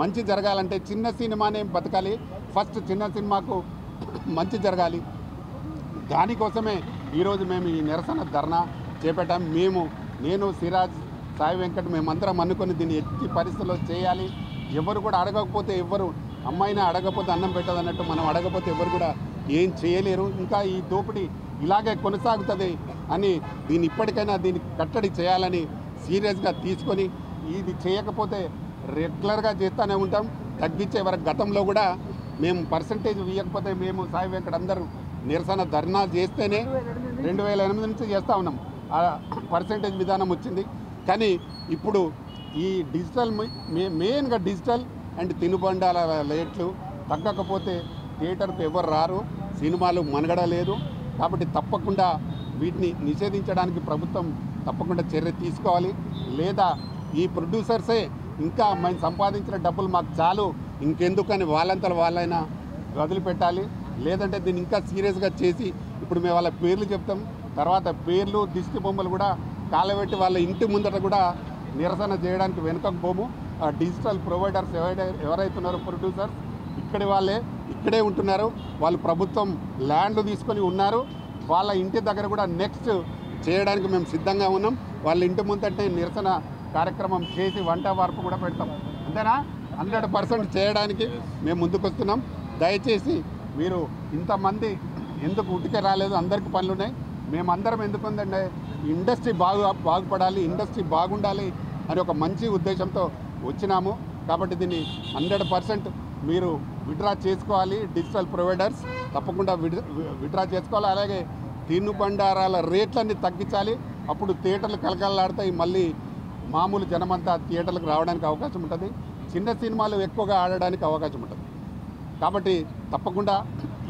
మంచి జరగాలంటే చిన్న సినిమానే బతకాలి. ఫస్ట్ చిన్న సినిమాకు మంచి జరగాలి. దానికోసమే ఈరోజు మేము ఈ నిరసన ధర్నా చేపట్టాం. నేను సిరాజ్, సాయి వెంకట్ మేమందరం అనుకుని దీన్ని ఎట్టి పరిస్థితుల్లో చేయాలి. ఎవరు కూడా అడగకపోతే ఎవరు అమ్మాయిని అడగకపోతే అన్నం పెట్టదు అన్నట్టు మనం అడగకపోతే ఎవరు కూడా ఏం చేయలేరు. ఇంకా ఈ దోపిడీ ఇలాగే కొనసాగుతుంది అని దీన్ని ఇప్పటికైనా దీన్ని కట్టడి చేయాలని సీరియస్గా తీసుకొని ఇది చేయకపోతే రెగ్యులర్గా చేస్తూనే ఉంటాం. తగ్గించే వరకు గతంలో కూడా మేము పర్సంటేజ్ ఇవ్వకపోతే మేము సాయి వెంకట్ అందరూ నిరసన ధర్నా చేస్తేనే 2008 నుంచి చేస్తూ ఉన్నాం. ఆ పర్సంటేజ్ విధానం వచ్చింది. కానీ ఇప్పుడు ఈ డిజిటల్ మెయిన్గా డిజిటల్ అండ్ తినుబండాల రేట్లు తగ్గకపోతే థియేటర్కు ఎవరు రారు, సినిమాలు మనుగడ లేదు. కాబట్టి తప్పకుండా వీటిని నిషేధించడానికి ప్రభుత్వం తప్పకుండా చర్య తీసుకోవాలి. లేదా ఈ ప్రొడ్యూసర్సే ఇంకా మేము సంపాదించిన డబ్బులు మాకు చాలు ఇంకెందుకని వాళ్ళంతా వాళ్ళైనా వదిలిపెట్టాలి. లేదంటే దీన్ని ఇంకా సీరియస్గా చేసి ఇప్పుడు మేము వాళ్ళ పేర్లు చెప్తాం, తర్వాత పేర్లు దిష్టి బొమ్మలు కూడా కాలబెట్టి వాళ్ళ ఇంటి ముందట కూడా నిరసన చేయడానికి వెనుకపోము. డిజిటల్ ప్రొవైడర్స్ ఎవరైతున్నారో ప్రొడ్యూసర్స్ ఇక్కడి వాళ్ళే ఇక్కడే ఉంటున్నారు. వాళ్ళు ప్రభుత్వం ల్యాండ్లు తీసుకొని ఉన్నారు. వాళ్ళ ఇంటి దగ్గర కూడా నెక్స్ట్ చేయడానికి మేము సిద్ధంగా ఉన్నాం. వాళ్ళ ఇంటి ముందంటే నిరసన కార్యక్రమం చేసి వంట వార్పు కూడా పెడతాం. అంతేనా? 100% చేయడానికి మేము ముందుకు వస్తున్నాం. దయచేసి మీరు ఇంతమంది ఎందుకు ఉటికే రాలేదు? అందరికీ పనులు ఉన్నాయి. మేమందరం ఎందుకు ఉందంటే ఇండస్ట్రీ బాగుపడాలి, ఇండస్ట్రీ బాగుండాలి అని ఒక మంచి ఉద్దేశంతో వచ్చినాము. కాబట్టి దీన్ని 100% మీరు విత్డ్రా చేసుకోవాలి. డిజిటల్ ప్రొవైడర్స్ తప్పకుండా విత్డ్రా చేసుకోవాలి. అలాగే తినుబండారాల రేట్లన్నీ తగ్గించాలి. అప్పుడు థియేటర్లు కలకలలాడతాయి. మళ్ళీ మామూలు జనమంతా థియేటర్లకు రావడానికి అవకాశం ఉంటుంది. చిన్న సినిమాలు ఎక్కువగా ఆడడానికి అవకాశం ఉంటుంది. కాబట్టి తప్పకుండా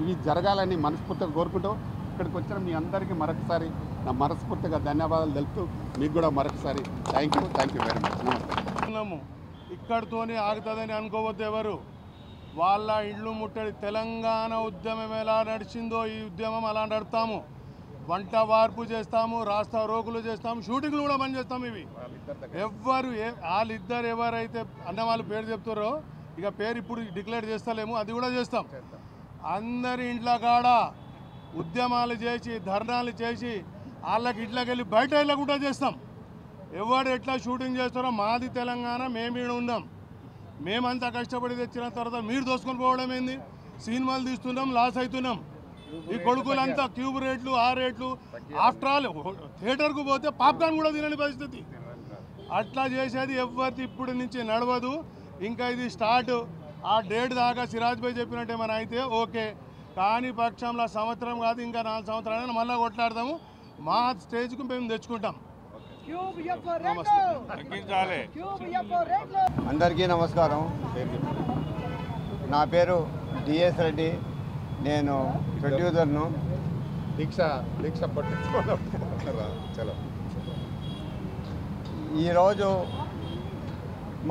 ఇవి జరగాలని మనస్ఫూర్తిగా కోరుకుంటూ ఇక్కడికి వచ్చిన మీ అందరికీ మరొకసారి నా మనస్ఫూర్తిగా ధన్యవాదాలు తెలుపుతూ మీకు కూడా మరొకసారి థ్యాంక్ యూ వెరీ మచ్. ఉన్నాము. ఇక్కడితోనే ఆగుతుందని అనుకోవద్దు ఎవరు. వాళ్ళ ఇళ్ళు ముట్టడి తెలంగాణ ఉద్యమం ఎలా నడిచిందో ఈ ఉద్యమం అలా నడుపుతాము. వంట వార్పు చేస్తాము, రాస్తా రోకులు చేస్తాము, షూటింగ్లు కూడా బంద్ చేస్తాము. ఇవి ఎవ్వరు వాళ్ళిద్దరు ఎవరైతే అన్న వాళ్ళు పేరు చెప్తారో ఇక పేరు ఇప్పుడు డిక్లేర్ చేస్తలేము, అది కూడా చేస్తాం. అందరి ఇంట్లో కాడ ఉద్యమాలు చేసి ధర్నాలు చేసి వాళ్ళకి ఇంట్లోకి వెళ్ళి బయట వెళ్ళకుండా చేస్తాం. ఎవరు ఎట్లా షూటింగ్ చేస్తారో మాది తెలంగాణ, మేము ఈడ ఉన్నాం. మేమంతా కష్టపడి తెచ్చిన తర్వాత మీరు దోసుకొని పోవడం ఏంది? సినిమాలు తీస్తున్నాం, లాస్ అవుతున్నాం. ఈ కొడుకులంతా క్యూబ్ రేట్లు, ఆ రేట్లు, ఆఫ్టర్ ఆల్ థియేటర్కు పోతే పాప్కార్న్ కూడా తినని పరిస్థితి. అట్లా చేసేది ఎవరిది ఇప్పుడు నుంచి నడవదు. ఇంకా ఇది స్టార్ట్. ఆ డేట్ దాకా సిరాజ్ భాయ్ చెప్పినట్టు ఏమైనా అయితే ఓకే, కానీ పక్షంలో సంవత్సరం కాదు ఇంకా 4 సంవత్సరాలు మళ్ళీ కొట్లాడతాము. మా స్టేజ్కు మేము తెచ్చుకుంటాం. అందరికీ నమస్కారం. నా పేరు డిఎస్ రెడ్డి. నేను ప్రొడ్యూసర్ను. దీక్ష పట్టించుకోవడం చలో. ఈరోజు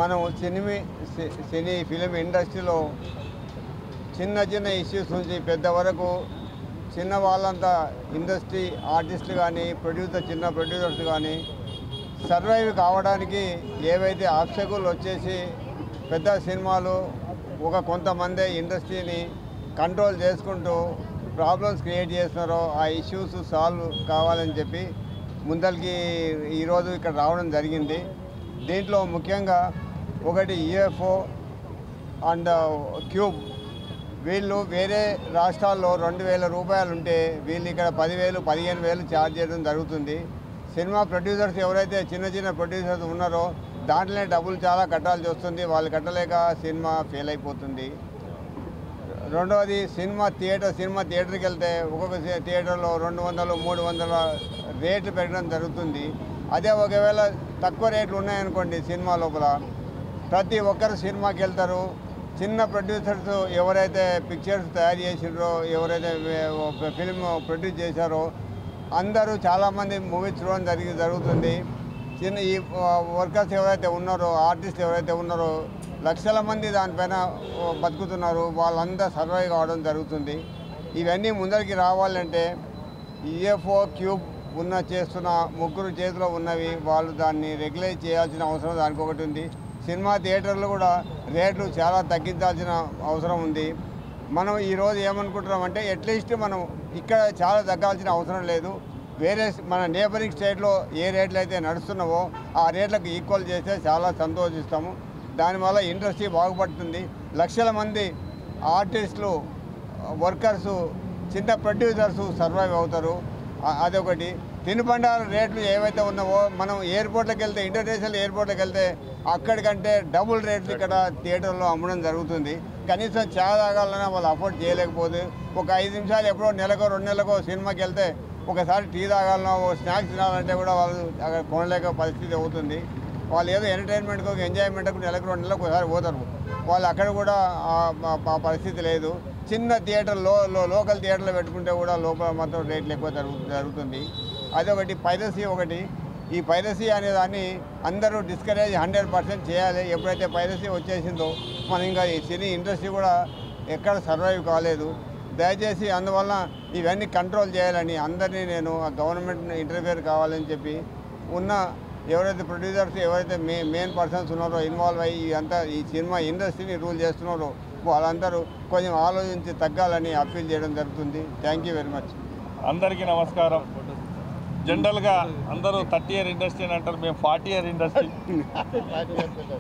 మనం సినీ ఫిలిం ఇండస్ట్రీలో చిన్న చిన్న ఇష్యూస్ నుంచి పెద్ద వరకు చిన్న వాళ్ళంతా ఇండస్ట్రీ ఆర్టిస్టులు కానీ చిన్న ప్రొడ్యూసర్స్ కానీ సర్వైవ్ కావడానికి ఏవైతే ఆబ్స్టకల్ వచ్చేసి పెద్ద సినిమాలు కొంతమంది ఇండస్ట్రీని కంట్రోల్ చేసుకుంటూ ప్రాబ్లమ్స్ క్రియేట్ చేస్తున్నారో ఆ ఇష్యూస్ సాల్వ్ కావాలని చెప్పి ముందరికి ఈరోజు ఇక్కడ రావడం జరిగింది. దీంట్లో ముఖ్యంగా ఒకటి యుఎఫ్ఓ అండ్ క్యూబ్. వీళ్ళు వేరే రాష్ట్రాల్లో 2,000 రూపాయలు ఉంటే వీళ్ళు ఇక్కడ 10,000 15,000 ఛార్జ్ చేయడం జరుగుతుంది. సినిమా ప్రొడ్యూసర్స్ ఎవరైతే చిన్న ప్రొడ్యూసర్స్ ఉన్నారో దాంట్లోనే డబ్బులు చాలా కట్టాల్సి వస్తుంది. వాళ్ళు కట్టలేక సినిమా ఫెయిల్ అయిపోతుంది. రెండవది సినిమా థియేటర్కి వెళ్తే ఒక్కొక్క థియేటర్లో 200 300 రేట్లు పెట్టడం జరుగుతుంది. అదే ఒకవేళ తక్కువ రేట్లు ఉన్నాయనుకోండి సినిమా లోపల ప్రతి ఒక్కరు సినిమాకి వెళ్తారు. చిన్న ప్రొడ్యూసర్స్ ఎవరైతే పిక్చర్స్ తయారు చేసినారో ఎవరైతే ఫిల్మ్ ప్రొడ్యూస్ చేశారో అందరూ చాలామంది మూవీస్ చూడడం జరుగుతుంది. ఈ వర్కర్స్ ఎవరైతే ఉన్నారో ఆర్టిస్ట్ ఎవరైతే ఉన్నారో లక్షల మంది దానిపైన బతుకుతున్నారు. వాళ్ళంతా సర్వైవ్ కావడం జరుగుతుంది. ఇవన్నీ ముందరికి రావాలంటే యుఎఫ్ఓ క్యూబ్ చేస్తున్న ముగ్గురు చేతిలో ఉన్నవి. వాళ్ళు దాన్ని రెగ్యులైజ్ చేయాల్సిన అవసరం దానికి ఒకటి ఉంది. సినిమా థియేటర్లు కూడా రేట్లు చాలా తగ్గించాల్సిన అవసరం ఉంది. మనం ఈరోజు ఏమనుకుంటున్నామంటే అట్లీస్ట్ మనం ఇక్కడ చాలా తగ్గాల్సిన అవసరం లేదు. వేరే మన నేబరింగ్ స్టేట్లో ఏ రేట్లు అయితే నడుస్తున్నావో ఆ రేట్లకు ఈక్వల్ చేస్తే చాలా సంతోషిస్తాము. దానివల్ల ఇండస్ట్రీ బాగుపడుతుంది. లక్షల మంది ఆర్టిస్టులు వర్కర్సు చిన్న ప్రొడ్యూసర్సు సర్వైవ్ అవుతారు. అదొకటి. తినుబండార రేట్లు ఏవైతే ఉన్నావో మనం ఎయిర్పోర్ట్లకు వెళ్తే ఇంటర్నేషనల్ ఎయిర్పోర్ట్లకు వెళ్తే అక్కడికంటే డబుల్ రేట్లు ఇక్కడ థియేటర్లో అమ్మడం జరుగుతుంది. కనీసం చాలా తాగాలన్నా వాళ్ళు అఫోర్డ్ చేయలేకపోతే ఒక 5 నిమిషాలు ఎప్పుడో నెలకో 2 నెలలకో సినిమాకి వెళ్తే ఒకసారి టీ తాగాలన్నా స్నాక్స్ తినాలంటే కూడా వాళ్ళు అక్కడ కొనలేక పరిస్థితి అవుతుంది. వాళ్ళు ఏదో ఎంటర్టైన్మెంట్కు ఎంజాయ్మెంట్కు నెలకు 2 నెలలకు ఒకసారి పోతారు. వాళ్ళు అక్కడ కూడా ఆ పరిస్థితి లేదు. చిన్న థియేటర్లో లోకల్ థియేటర్లో పెట్టుకుంటే కూడా లోపల మాత్రం రేట్లు ఎక్కువ జరుగుతుంది. అదొకటి. పైరసీ ఒకటి. ఈ పైరసీ అనే దాన్ని అందరూ డిస్కరేజ్ 100% చేయాలి. ఎప్పుడైతే పైరసీ వచ్చేసిందో మనం ఇంకా ఈ సినీ ఇండస్ట్రీ కూడా ఎక్కడ సర్వైవ్ కాలేదు. దయచేసి అందువల్ల ఇవన్నీ కంట్రోల్ చేయాలని అందరినీ నేను గవర్నమెంట్ ఇంటర్ఫియర్ కావాలని చెప్పి ఎవరైతే ప్రొడ్యూసర్స్ ఎవరైతే మెయిన్ పర్సన్స్ ఉన్నారో ఇన్వాల్వ్ అయ్యి ఈ సినిమా ఇండస్ట్రీని రూల్ చేస్తున్నారో వాళ్ళందరూ కొంచెం ఆలోచించి తగ్గాలని అప్పీల్ చేయడం జరుగుతుంది. Thank you very much. అందరికీ నమస్కారం. జనరల్గా అందరూ 30 ఇయర్ ఇండస్ట్రీ అని అంటారు. మేము 40 ఇయర్ ఇండస్ట్రీ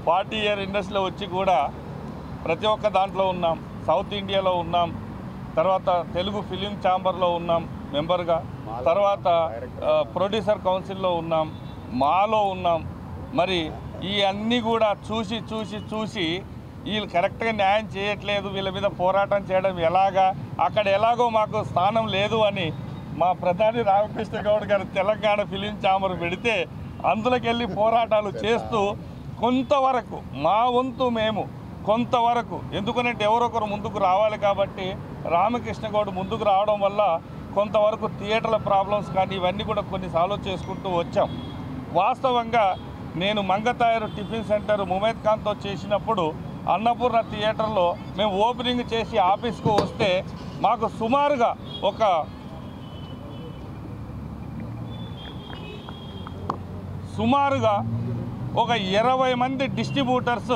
40 ఇయర్ ఇండస్ట్రీలో వచ్చి కూడా ప్రతి ఒక్క దాంట్లో ఉన్నాం. సౌత్ ఇండియాలో ఉన్నాం, తర్వాత తెలుగు ఫిలిం ఛాంబర్లో ఉన్నాం మెంబర్గా, తర్వాత ప్రొడ్యూసర్ కౌన్సిల్లో ఉన్నాం, మాలో ఉన్నాం. మరి ఈ అన్నీ కూడా చూసి వీళ్ళు కరెక్ట్గా న్యాయం చేయట్లేదు, వీళ్ళ మీద పోరాటం చేయడం ఎలాగా, అక్కడ ఎలాగో మాకు స్థానం లేదు అని మా ప్రధాని రామకృష్ణ గౌడ్ గారు తెలంగాణ ఫిలిం ఛాంబర్ పెడితే అందులోకి వెళ్ళి పోరాటాలు చేస్తూ కొంతవరకు మా వంతు మేము కొంతవరకు, ఎందుకనంటే ఎవరొకరు ముందుకు రావాలి కాబట్టి రామకృష్ణ గౌడ్ ముందుకు రావడం వల్ల కొంతవరకు థియేటర్ల ప్రాబ్లమ్స్ కానీ ఇవన్నీ కూడా కొన్ని సాల్వ్ చేసుకుంటూ వచ్చాం. వాస్తవంగా నేను మంగతాయరు టిఫిన్ సెంటర్ ముమైద్ ఖాన్తో చేసినప్పుడు అన్నపూర్ణ థియేటర్లో మేము ఓపెనింగ్ చేసి ఆఫీస్కు వస్తే మాకు సుమారుగా ఒక 20 మంది డిస్ట్రిబ్యూటర్స్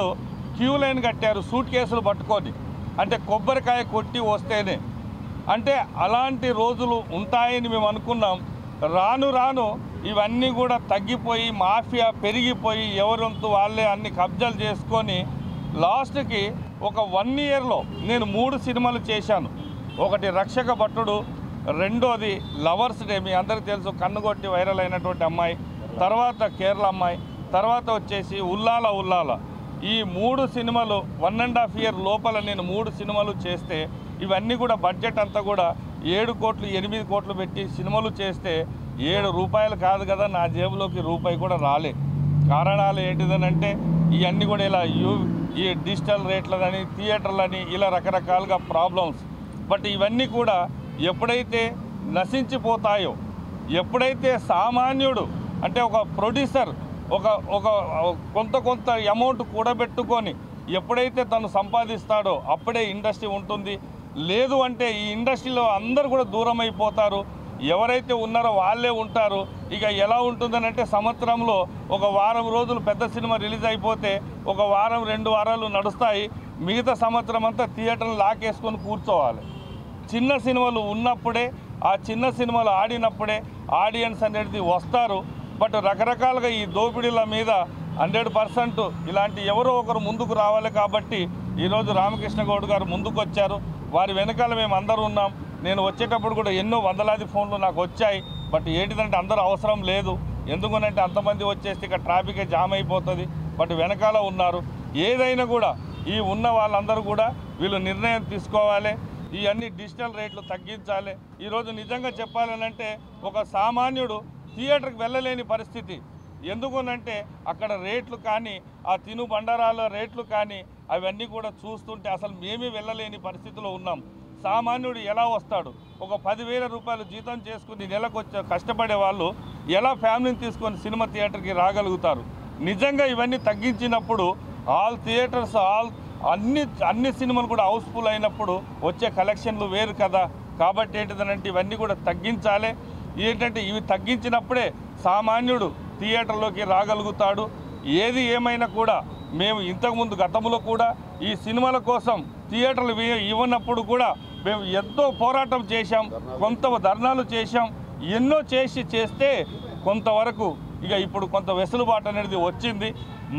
క్యూ లైన్ కట్టారు సూట్ కేసులు పట్టుకొని, అంటే కొబ్బరికాయ కొట్టి వస్తేనే. అంటే అలాంటి రోజులు ఉంటాయని మేము అనుకున్నాం. రాను రాను ఇవన్నీ కూడా తగ్గిపోయి మాఫియా పెరిగిపోయి ఎవరంతు వాళ్ళే అన్ని కబ్జాలు చేసుకొని లాస్ట్కి ఒక 1 ఇయర్లో నేను 3 సినిమాలు చేశాను. ఒకటి రక్షక భట్టుడు, రెండోది లవర్స్ డే, మీ అందరికీ తెలుసు కన్నుగొట్టి వైరల్ అయినటువంటి అమ్మాయి, తర్వాత కేరళ అమ్మాయి, తర్వాత వచ్చేసి ఉల్లాల ఉల్లాల. ఈ 3 సినిమాలు 1.5 ఇయర్ లోపల నేను 3 సినిమాలు చేస్తే ఇవన్నీ కూడా బడ్జెట్ అంతా కూడా 7 కోట్లు 8 కోట్లు పెట్టి సినిమాలు చేస్తే 7 రూపాయలు కాదు కదా నా జేబులోకి రూపాయి కూడా రాలే. కారణాలు ఏంటిదనంటే ఇవన్నీ కూడా ఇలా ఈ డిజిటల్ రేట్లని థియేటర్లని ఇలా రకరకాలుగా ప్రాబ్లమ్స్. బట్ ఇవన్నీ కూడా ఎప్పుడైతే నశించిపోతాయో, ఎప్పుడైతే సామాన్యుడు అంటే ఒక ప్రొడ్యూసర్ ఒక కొంత అమౌంట్ కూడబెట్టుకొని ఎప్పుడైతే తను సంపాదిస్తాడో అప్పుడే ఇండస్ట్రీ ఉంటుంది. లేదు అంటే ఈ ఇండస్ట్రీలో అందరూ కూడా దూరం అయిపోతారు. ఎవరైతే ఉన్నారో వాళ్ళే ఉంటారు. ఇక ఎలా ఉంటుందనంటే సంవత్సరంలో ఒక వారం రోజులు పెద్ద సినిమా రిలీజ్ అయిపోతే ఒక వారం 2 వారాలు నడుస్తాయి, మిగతా సంవత్సరం అంతా థియేటర్లు లాకేసుకొని కూర్చోవాలి. చిన్న సినిమాలు ఉన్నప్పుడే, ఆ చిన్న సినిమాలు ఆడినప్పుడే ఆడియన్స్ అనేది వస్తారు. బట్ రకరకాలుగా ఈ దోపిడీల మీద 100% ఇలాంటి ఎవరో ఒకరు ముందుకు రావాలి. కాబట్టి ఈరోజు రామకృష్ణ గౌడ్ గారు ముందుకు వచ్చారు. వారి వెనకాల మేము అందరూ ఉన్నాం. నేను వచ్చేటప్పుడు కూడా ఎన్నో వందలాది ఫోన్లు నాకు వచ్చాయి. బట్ ఏంటిదంటే అందరూ అవసరం లేదు, ఎందుకనంటే అంతమంది వచ్చేస్తే ఇక ట్రాఫిక్ జామ్ అయిపోతుంది. బట్ వెనకాల ఉన్నారు. ఏదైనా కూడా ఈ ఉన్న వాళ్ళందరూ కూడా వీళ్ళు నిర్ణయం తీసుకోవాలి. ఈ అన్ని డిజిటల్ రేట్లు తగ్గించాలి. ఈరోజు నిజంగా చెప్పాలనంటే ఒక సామాన్యుడు థియేటర్కి వెళ్ళలేని పరిస్థితి. ఎందుకనంటే అక్కడ రేట్లు కానీ ఆ తిను బండారాల రేట్లు కానీ అవన్నీ కూడా చూస్తుంటే అసలు మేమే వెళ్ళలేని పరిస్థితిలో ఉన్నాం. సామాన్యుడు ఎలా వస్తాడు? ఒక 10,000 రూపాయలు జీతం చేసుకుని నెలకు వచ్చే కష్టపడే వాళ్ళు ఎలా ఫ్యామిలీని తీసుకొని సినిమా థియేటర్కి రాగలుగుతారు? నిజంగా ఇవన్నీ తగ్గించినప్పుడు ఆల్ థియేటర్స్ అన్ని సినిమాలు కూడా హౌస్ఫుల్ అయినప్పుడు వచ్చే కలెక్షన్లు వేరు కదా. కాబట్టి ఏంటిదనంటే ఇవన్నీ కూడా తగ్గించాలి. ఏంటంటే ఇవి తగ్గించినప్పుడే సామాన్యుడు థియేటర్లోకి రాగలుగుతాడు. ఏది ఏమైనా కూడా మేము ఇంతకుముందు గతంలో కూడా ఈ సినిమాల కోసం థియేటర్లు ఇవ్వనప్పుడు కూడా మేము ఎంతో పోరాటం చేశాం, కొంత ధర్నాలు చేశాం, ఎన్నో చేస్తే కొంతవరకు ఇక ఇప్పుడు కొంత వెసులుబాటు అనేది వచ్చింది.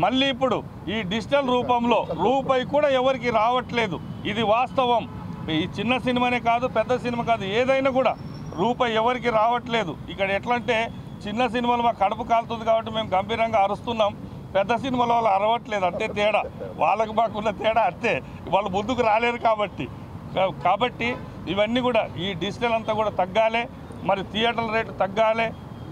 మళ్ళీ ఇప్పుడు ఈ డిజిటల్ రూపంలో రూపాయి కూడా ఎవరికి రావట్లేదు. ఇది వాస్తవం. ఈ చిన్న సినిమానే కాదు, పెద్ద సినిమా కాదు, ఏదైనా కూడా రూపాయి ఎవరికి రావట్లేదు. ఇక్కడ ఎట్లా అంటే చిన్న సినిమాలు మా కడుపు కాలుతుంది కాబట్టి మేము గంభీరంగా అరుస్తున్నాం. పెద్ద సినిమాల వాళ్ళు అరవట్లేదు, అంతే తేడా. వాళ్ళకు మాకున్న తేడా అంతే, వాళ్ళు ముందుకు రాలేరు కాబట్టి ఇవన్నీ కూడా ఈ డిజిటల్ అంతా కూడా తగ్గాలి. మరి థియేటర్ల రేట్లు తగ్గాలి,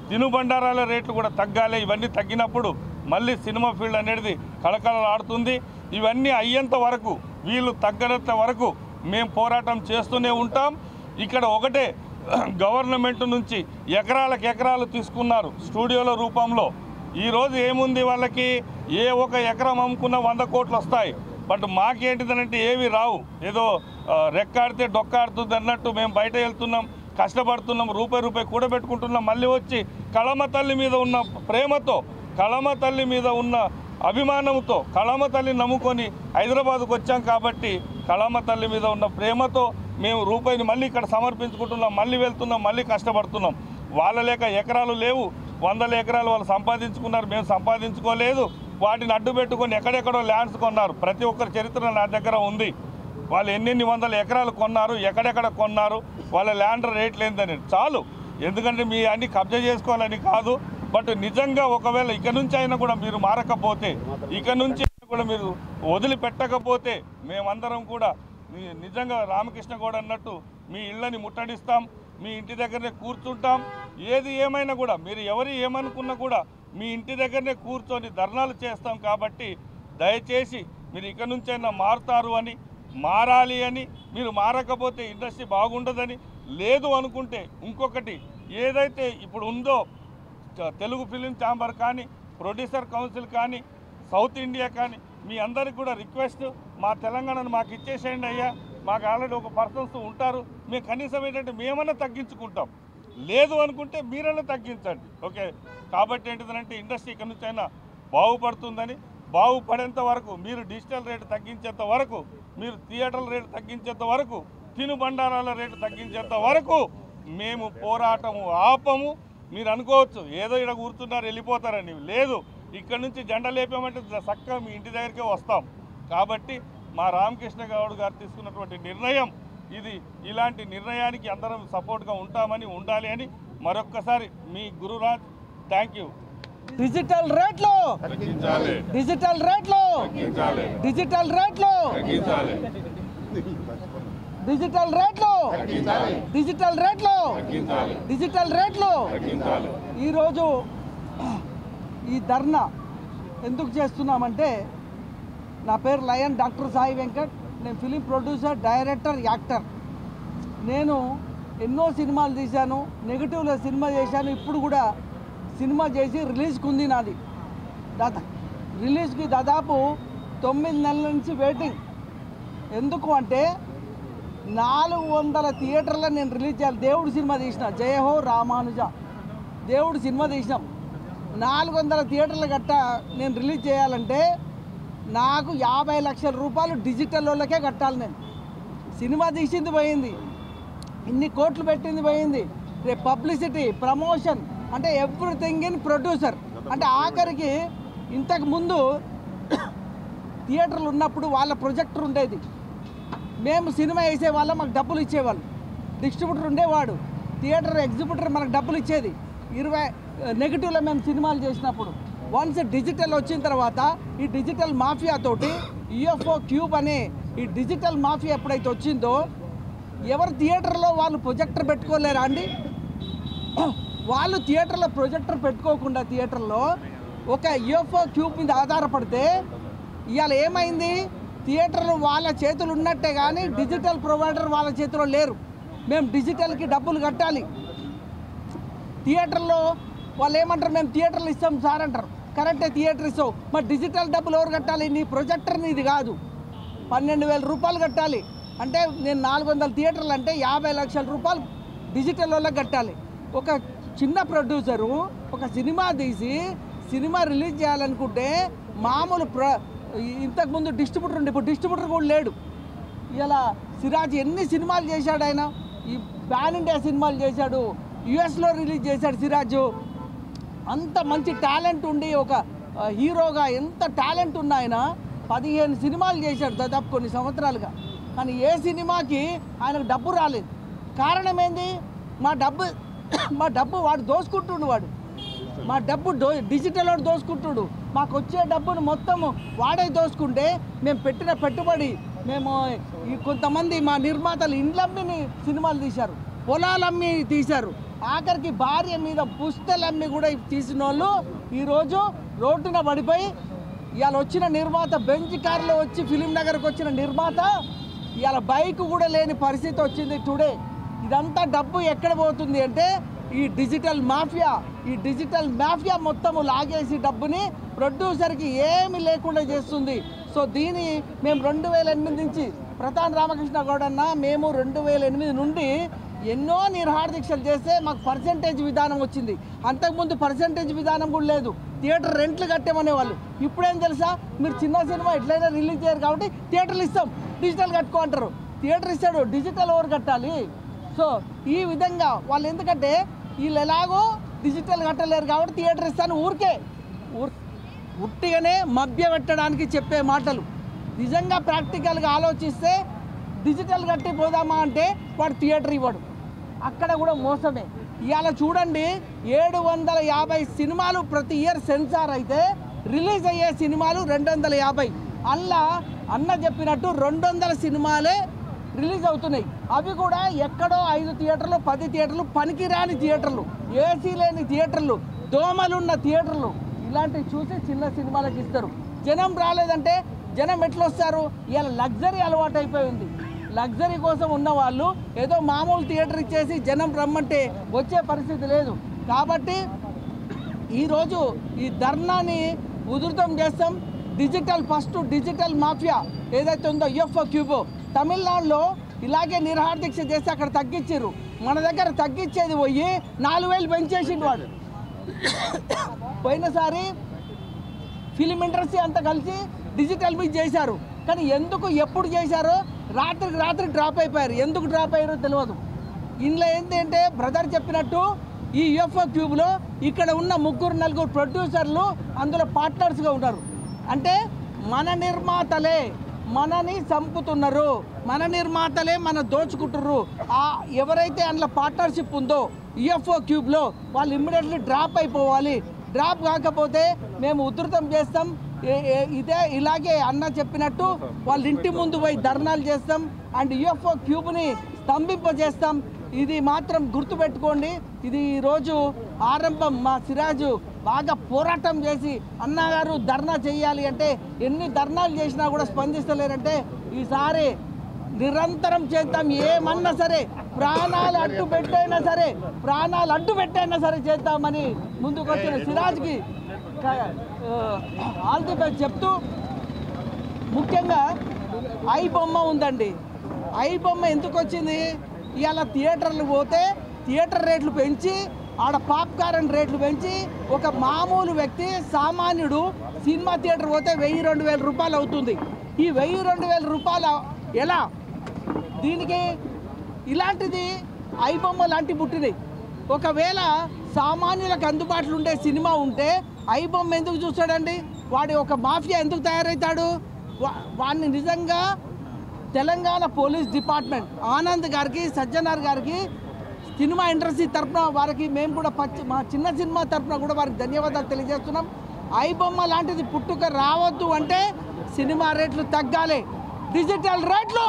తినుబండారాల రేట్లు కూడా తగ్గాలి. ఇవన్నీ తగ్గినప్పుడు మళ్ళీ సినిమా ఫీల్డ్ అనేది కళకళలాడుతుంది. ఇవన్నీ అయ్యేంత వరకు, వీళ్ళు తగ్గనంత వరకు మేము పోరాటం చేస్తూనే ఉంటాం. ఇక్కడ ఒకటే, గవర్నమెంట్ నుంచి ఎకరాలు తీసుకున్నారు స్టూడియోల రూపంలో. ఈరోజు ఏముంది వాళ్ళకి, ఏ ఒక ఎకరం అమ్ముకున్న 100 కోట్లు వస్తాయి. బట్ మాకేంటిదనంటే ఏవి రావు. ఏదో రెక్కాడితే డొక్కాడుతుంది అన్నట్టు మేము బయట వెళ్తున్నాం, కష్టపడుతున్నాం, రూపాయి కూడబెట్టుకుంటున్నాం. మళ్ళీ వచ్చి కళమ తల్లి మీద ఉన్న ప్రేమతో, కళమ తల్లి మీద ఉన్న అభిమానంతో, కళమ తల్లిని నమ్ముకొని హైదరాబాద్కు వచ్చాం కాబట్టి కళమ తల్లి మీద ఉన్న ప్రేమతో మేము రూపాయిని మళ్ళీ ఇక్కడ సమర్పించుకుంటున్నాం, మళ్ళీ వెళ్తున్నాం, మళ్ళీ కష్టపడుతున్నాం. వాళ్ళ లేక ఎకరాలు లేవు, 100 ఎకరాలు వాళ్ళు సంపాదించుకున్నారు, మేము సంపాదించుకోలేదు. వాటిని అడ్డు పెట్టుకొని ఎక్కడెక్కడో ల్యాండ్స్ కొన్నారు. ప్రతి ఒక్కరి చరిత్ర నా దగ్గర ఉంది. వాళ్ళు ఎన్నెన్ని వందల ఎకరాలు కొన్నారు, ఎక్కడెక్కడ కొన్నారు, వాళ్ళ ల్యాండ్ రేట్లు ఏందని చాలు. ఎందుకంటే మీ అన్ని కబ్జా చేసుకోవాలని కాదు. బట్ నిజంగా ఒకవేళ ఇక నుంచి అయినా కూడా మీరు మారకపోతే, ఇక నుంచి కూడా మీరు వదిలిపెట్టకపోతే మేమందరం కూడా నిజంగా రామకృష్ణ గౌడ్ అన్నట్టు మీ ఇళ్ళని ముట్టడిస్తాం, మీ ఇంటి దగ్గరనే కూర్చుంటాం. ఏది ఏమైనా కూడా మీరు ఎవరు ఏమనుకున్నా కూడా మీ ఇంటి దగ్గరనే కూర్చొని ధర్నాలు చేస్తాం. కాబట్టి దయచేసి మీరు ఇక నుంచైనా మారుతారు అని, మారాలి అని, మీరు మారకపోతే ఇండస్ట్రీ బాగుండదని, లేదు అనుకుంటే ఇంకొకటి ఏదైతే ఇప్పుడు ఉందో తెలుగు ఫిలిం ఛాంబర్ కానీ, ప్రొడ్యూసర్ కౌన్సిల్ కానీ, సౌత్ ఇండియా కానీ, మీ అందరికి కూడా రిక్వెస్ట్, మా తెలంగాణను మాకు ఇచ్చేసేయండి అయ్యా, మాకు ఆల్రెడీ ఒక పర్సన్స్ ఉంటారు, మేము కనీసం ఏంటంటే మేమన్నా తగ్గించుకుంటాం, లేదు అనుకుంటే మీరన్నా తగ్గించండి. ఓకే, కాబట్టి ఏంటిదంటే ఇండస్ట్రీ ఇక్కడ నుంచి అయినా బాగుపడుతుందని, బాగుపడేంత వరకు మీరు డిజిటల్ రేటు తగ్గించేంత వరకు, మీరు థియేటర్ల రేటు తగ్గించేంత వరకు, తినుబండారాల రేటు తగ్గించేంత వరకు మేము పోరాటము ఆపము. మీరు అనుకోవచ్చు ఏదో ఇక్కడ కూర్చున్నారు వెళ్ళిపోతారని, లేదు, ఇక్కడ నుంచి జెండా లేపామంటే చక్కగా మీ ఇంటి దగ్గరికే వస్తాం. కాబట్టి మా రామకృష్ణ గౌడ్ గారు తీసుకున్నటువంటి నిర్ణయం ఇది. ఇలాంటి నిర్ణయానికి అందరం సపోర్ట్గా ఉంటామని, ఉండాలి అని మరొక్కసారి మీ గురురాజ్. Thank you. డిజిటల్ రేట్లు డిజిటల్ రేట్లు డిజిటల్ రేట్లు డిజిటల్ రేట్లు డిజిటల్ రేట్లు డిజిటల్ రేట్లు. ఈరోజు ఈ ధర్నా ఎందుకు చేస్తున్నామంటే, నా పేరు లయన్ డాక్టర్ సాయి వెంకట్, నేను ఫిలిం ప్రొడ్యూసర్, డైరెక్టర్, యాక్టర్. నేను ఎన్నో సినిమాలు తీశాను, నెగిటివ్లో సినిమా చేశాను, ఇప్పుడు కూడా సినిమా చేసి రిలీజ్కి ఉంది నాది. రిలీజ్కి దాదాపు 9 నెలల నుంచి వెయిటింగ్. ఎందుకు అంటే 400 థియేటర్లో నేను రిలీజ్ చేయాలి. దేవుడు సినిమా తీసిన, జయహో రామానుజ దేవుడు సినిమా తీసినాం. 400 థియేటర్లు గట్ట నేను రిలీజ్ చేయాలంటే నాకు 50 లక్షల రూపాయలు డిజిటల్ వాళ్ళకే కట్టాలి. నేను సినిమా తీసింది పోయింది, ఇన్ని కోట్లు పెట్టింది పోయింది, రేపు పబ్లిసిటీ, ప్రమోషన్, అంటే ఎవ్రీథింగ్ ఇన్ ప్రొడ్యూసర్. అంటే ఆఖరికి ఇంతకు ముందు థియేటర్లు ఉన్నప్పుడు వాళ్ళ ప్రొజెక్టర్ ఉండేది, మేము సినిమా వేసేవాళ్ళం, మాకు డబ్బులు ఇచ్చేవాళ్ళు. డిస్ట్రిబ్యూటర్ ఉండేవాడు, థియేటర్ ఎగ్జిబ్యూటర్ మనకు డబ్బులు ఇచ్చేది. 20 నెగిటివ్లో మేము సినిమాలు చేసినప్పుడు. వన్స్ డిజిటల్ వచ్చిన తర్వాత ఈ డిజిటల్ మాఫియాతోటి యుఎఫ్ఓ క్యూబ్ అనే ఈ డిజిటల్ మాఫియా ఎప్పుడైతే వచ్చిందో, ఎవరు థియేటర్లో వాళ్ళు ప్రొజెక్టర్ పెట్టుకోలేరా అండి? వాళ్ళు థియేటర్లో ప్రొజెక్టర్ పెట్టుకోకుండా థియేటర్లో ఒక యుఎఫ్ఓ క్యూబ్ మీద ఆధారపడితే ఇవాళ ఏమైంది? థియేటర్లు వాళ్ళ చేతులు ఉన్నట్టే కానీ డిజిటల్ ప్రొవైడర్ వాళ్ళ చేతిలో లేరు. మేము డిజిటల్కి డబ్బులు కట్టాలి. థియేటర్లో వాళ్ళు ఏమంటారు, మేము థియేటర్లు ఇస్తాం సార్ అంటారు. కరెక్టే, థియేటర్ ఇస్తావు, మరి డిజిటల్ డబ్బులు ఎవరు కట్టాలి? నీ ప్రొజెక్టర్ నీది కాదు, 12,000 రూపాయలు కట్టాలి. అంటే నేను 400 థియేటర్లు అంటే 50 లక్షల రూపాయలు డిజిటల్ వాళ్ళకి కట్టాలి. ఒక చిన్న ప్రొడ్యూసరు ఒక సినిమా తీసి సినిమా రిలీజ్ చేయాలనుకుంటే మామూలు ఇంతకుముందు డిస్ట్రిబ్యూటర్ ఉండే, ఇప్పుడు డిస్ట్రిబ్యూటర్ కూడా లేడు. ఇలా సిరాజ్ ఎన్ని సినిమాలు చేశాడు ఆయన, ఈ పాన్ ఇండియా సినిమాలు చేశాడు, యుఎస్లో రిలీజ్ చేశాడు సిరాజు. అంత మంచి టాలెంట్ ఉండి ఒక హీరోగా ఎంత టాలెంట్ ఉన్న ఆయన 15 సినిమాలు చేశాడు దాదాపు కొన్ని సంవత్సరాలుగా. కానీ ఏ సినిమాకి ఆయనకు డబ్బు రాలేదు. కారణం ఏంది? మా డబ్బు వాడు దోసుకుంటుండు, మా డబ్బు డిజిటల్ వాడు దోసుకుంటుడు. మాకు వచ్చే డబ్బును మొత్తము వాడే దోసుకుంటే మేము పెట్టిన పెట్టుబడి, మేము కొంతమంది మా నిర్మాతలు ఇండ్లమ్మి సినిమాలు తీశారు, పొలాలమ్మి తీశారు, ఆఖరికి భార్య మీద పుస్తలమ్మి కూడా తీసిన వాళ్ళు ఈరోజు రోడ్డున పడిపోయి, ఇవాళ వచ్చిన నిర్మాత బెంచ్ కారులో వచ్చి ఫిలిం నగర్కి వచ్చిన నిర్మాత ఇవాళ బైక్ కూడా లేని పరిస్థితి వచ్చింది టుడే. ఇదంతా డబ్బు ఎక్కడ పోతుంది అంటే ఈ డిజిటల్ మాఫియా మొత్తము లాగేసి డబ్బుని ప్రొడ్యూసర్కి ఏమీ లేకుండా చేస్తుంది. సో దీన్ని మేము 2008 నుంచి ప్రతాన్ రామకృష్ణ గౌడ్ అన్న మేము 2008 నుండి ఎన్నో నిర్హార దీక్షలు చేస్తే మాకు పర్సెంటేజ్ విధానం వచ్చింది. అంతకుముందు పర్సెంటేజ్ విధానం కూడా లేదు, థియేటర్ రెంట్లు కట్టేమనేవాళ్ళు. ఇప్పుడేం తెలుసా, మీరు చిన్న సినిమా ఎట్లయినా రిలీజ్ చేయరు కాబట్టి థియేటర్లు ఇస్తాం, డిజిటల్ కట్టుకో అంటారు. థియేటర్ ఇస్తాడు, డిజిటల్ ఎవరు కట్టాలి? సో ఈ విధంగా వాళ్ళు, ఎందుకంటే వీళ్ళు ఎలాగో డిజిటల్ కట్టలేరు కాబట్టి థియేటర్ ఇస్తాను ఊరికే ఉట్టిగానే మభ్య పెట్టడానికి చెప్పే మాటలు. నిజంగా ప్రాక్టికల్గా ఆలోచిస్తే డిజిటల్ కట్టి పోదామా అంటే వాడు థియేటర్ ఇవ్వడు. అక్కడ కూడా మోసమే. ఇవాళ చూడండి 750 సినిమాలు ప్రతి ఇయర్ సెన్సార్ అయితే రిలీజ్ అయ్యే సినిమాలు 250. అలా అన్న చెప్పినట్టు 200 సినిమాలే రిలీజ్ అవుతున్నాయి. అవి కూడా ఎక్కడో 5 థియేటర్లు 10 థియేటర్లు పనికిరాని థియేటర్లు, ఏసీ లేని థియేటర్లు, దోమలున్న థియేటర్లు ఇలాంటివి చూసి చిన్న సినిమాలకు ఇస్తారు. జనం రాలేదంటే జనం ఎట్లా వస్తారు? ఇలా లగ్జరీ అలవాటు అయిపోయింది. లగ్జరీ కోసం ఉన్న వాళ్ళు ఏదో మామూలు థియేటర్ ఇచ్చేసి జనం రమ్మంటే వచ్చే పరిస్థితి లేదు. కాబట్టి ఈరోజు ఈ ధర్నాని ఉధృతం చేస్తాం. ఫస్ట్ డిజిటల్ మాఫియా ఏదైతే ఉందో యుఎఫ్ఓ క్యూబో తమిళనాడులో ఇలాగే నిరాహార దీక్ష చేస్తే అక్కడ తగ్గించారు. మన దగ్గర తగ్గించేది పోయి 4000 పెంచేసిండు వాడు. పోయినసారి ఫిలిం ఇండస్ట్రీ అంతా కలిసి డిజిటల్ మీద చేశారు. కానీ ఎందుకు ఎప్పుడు చేశారో రాత్రికి రాత్రి డ్రాప్ అయిపోయారు. ఎందుకు డ్రాప్ అయ్యారో తెలియదు. ఇందులో ఏంటంటే బ్రదర్ చెప్పినట్టు ఈ యుఎఫ్ఓ క్యూబ్లో ఇక్కడ ఉన్న 3-4 ప్రొడ్యూసర్లు అందులో పార్ట్నర్స్గా ఉన్నారు. అంటే మన నిర్మాతలే మనని చంపుతున్నారు, మన నిర్మాతలే మన దోచుకుంటున్నారు. ఎవరైతే అందులో పార్ట్నర్షిప్ ఉందో యుఎఫ్ఓ క్యూబ్లో వాళ్ళు ఇమ్మీడియట్లీ డ్రాప్ అయిపోవాలి. డ్రాప్ కాకపోతే మేము ఉధృతం చేస్తాం. ఇలాగే అన్న చెప్పినట్టు వాళ్ళ ఇంటి ముందు పోయి ధర్నాలు చేస్తాం అండ్ యుఎఫ్ఓ క్యూబ్ని స్తంభింపజేస్తాం. ఇది మాత్రం గుర్తుపెట్టుకోండి. ఇది ఈరోజు ఆరంభం. మా సిరాజు బాగా పోరాటం చేసి అన్నగారు ధర్నా చేయాలి అంటే ఎన్ని ధర్నాలు చేసినా కూడా స్పందిస్తలేరంటే ఈసారి నిరంతరం చేద్దాం. ఏమన్నా సరే ప్రాణాలు అడ్డు పెట్టైనా సరే చేద్దామని ముందుకు వచ్చిన సిరాజ్కి ఆల్ ది బెస్ట్ చెప్తూ, ముఖ్యంగా ఐ బొమ్మ ఉందండి. ఐ బొమ్మ ఎందుకు వచ్చింది? ఇవాళ థియేటర్లు పోతే థియేటర్ రేట్లు పెంచి ఆడ పాప్కార్న్ రేట్లు పెంచి ఒక మామూలు వ్యక్తి సామాన్యుడు సినిమా థియేటర్ పోతే 1000-2000 రూపాయలు అవుతుంది. ఈ 1000-2000 రూపాయలు ఎలా? దీనికి ఇలాంటిది ఐ బొమ్మ లాంటి పుట్టినాయి. ఒకవేళ సామాన్యులకు అందుబాటులో ఉండే సినిమా ఉంటే ఐ బొమ్మ ఎందుకు చూస్తాడండి? వాడి ఒక మాఫియా ఎందుకు తయారవుతాడు? వాడిని నిజంగా తెలంగాణ పోలీస్ డిపార్ట్మెంట్ ఆనంద్ గారికి, సజ్జనార్ గారికి, సినిమా ఇండస్ట్రీ తరఫున వారికి మేము కూడా మా చిన్న సినిమా తరఫున కూడా వారికి ధన్యవాదాలు తెలియజేస్తున్నాం. ఐ బొమ్మ లాంటిది పుట్టుక రావద్దు అంటే సినిమా రేట్లు తగ్గాలి, డిజిటల్ రేట్లు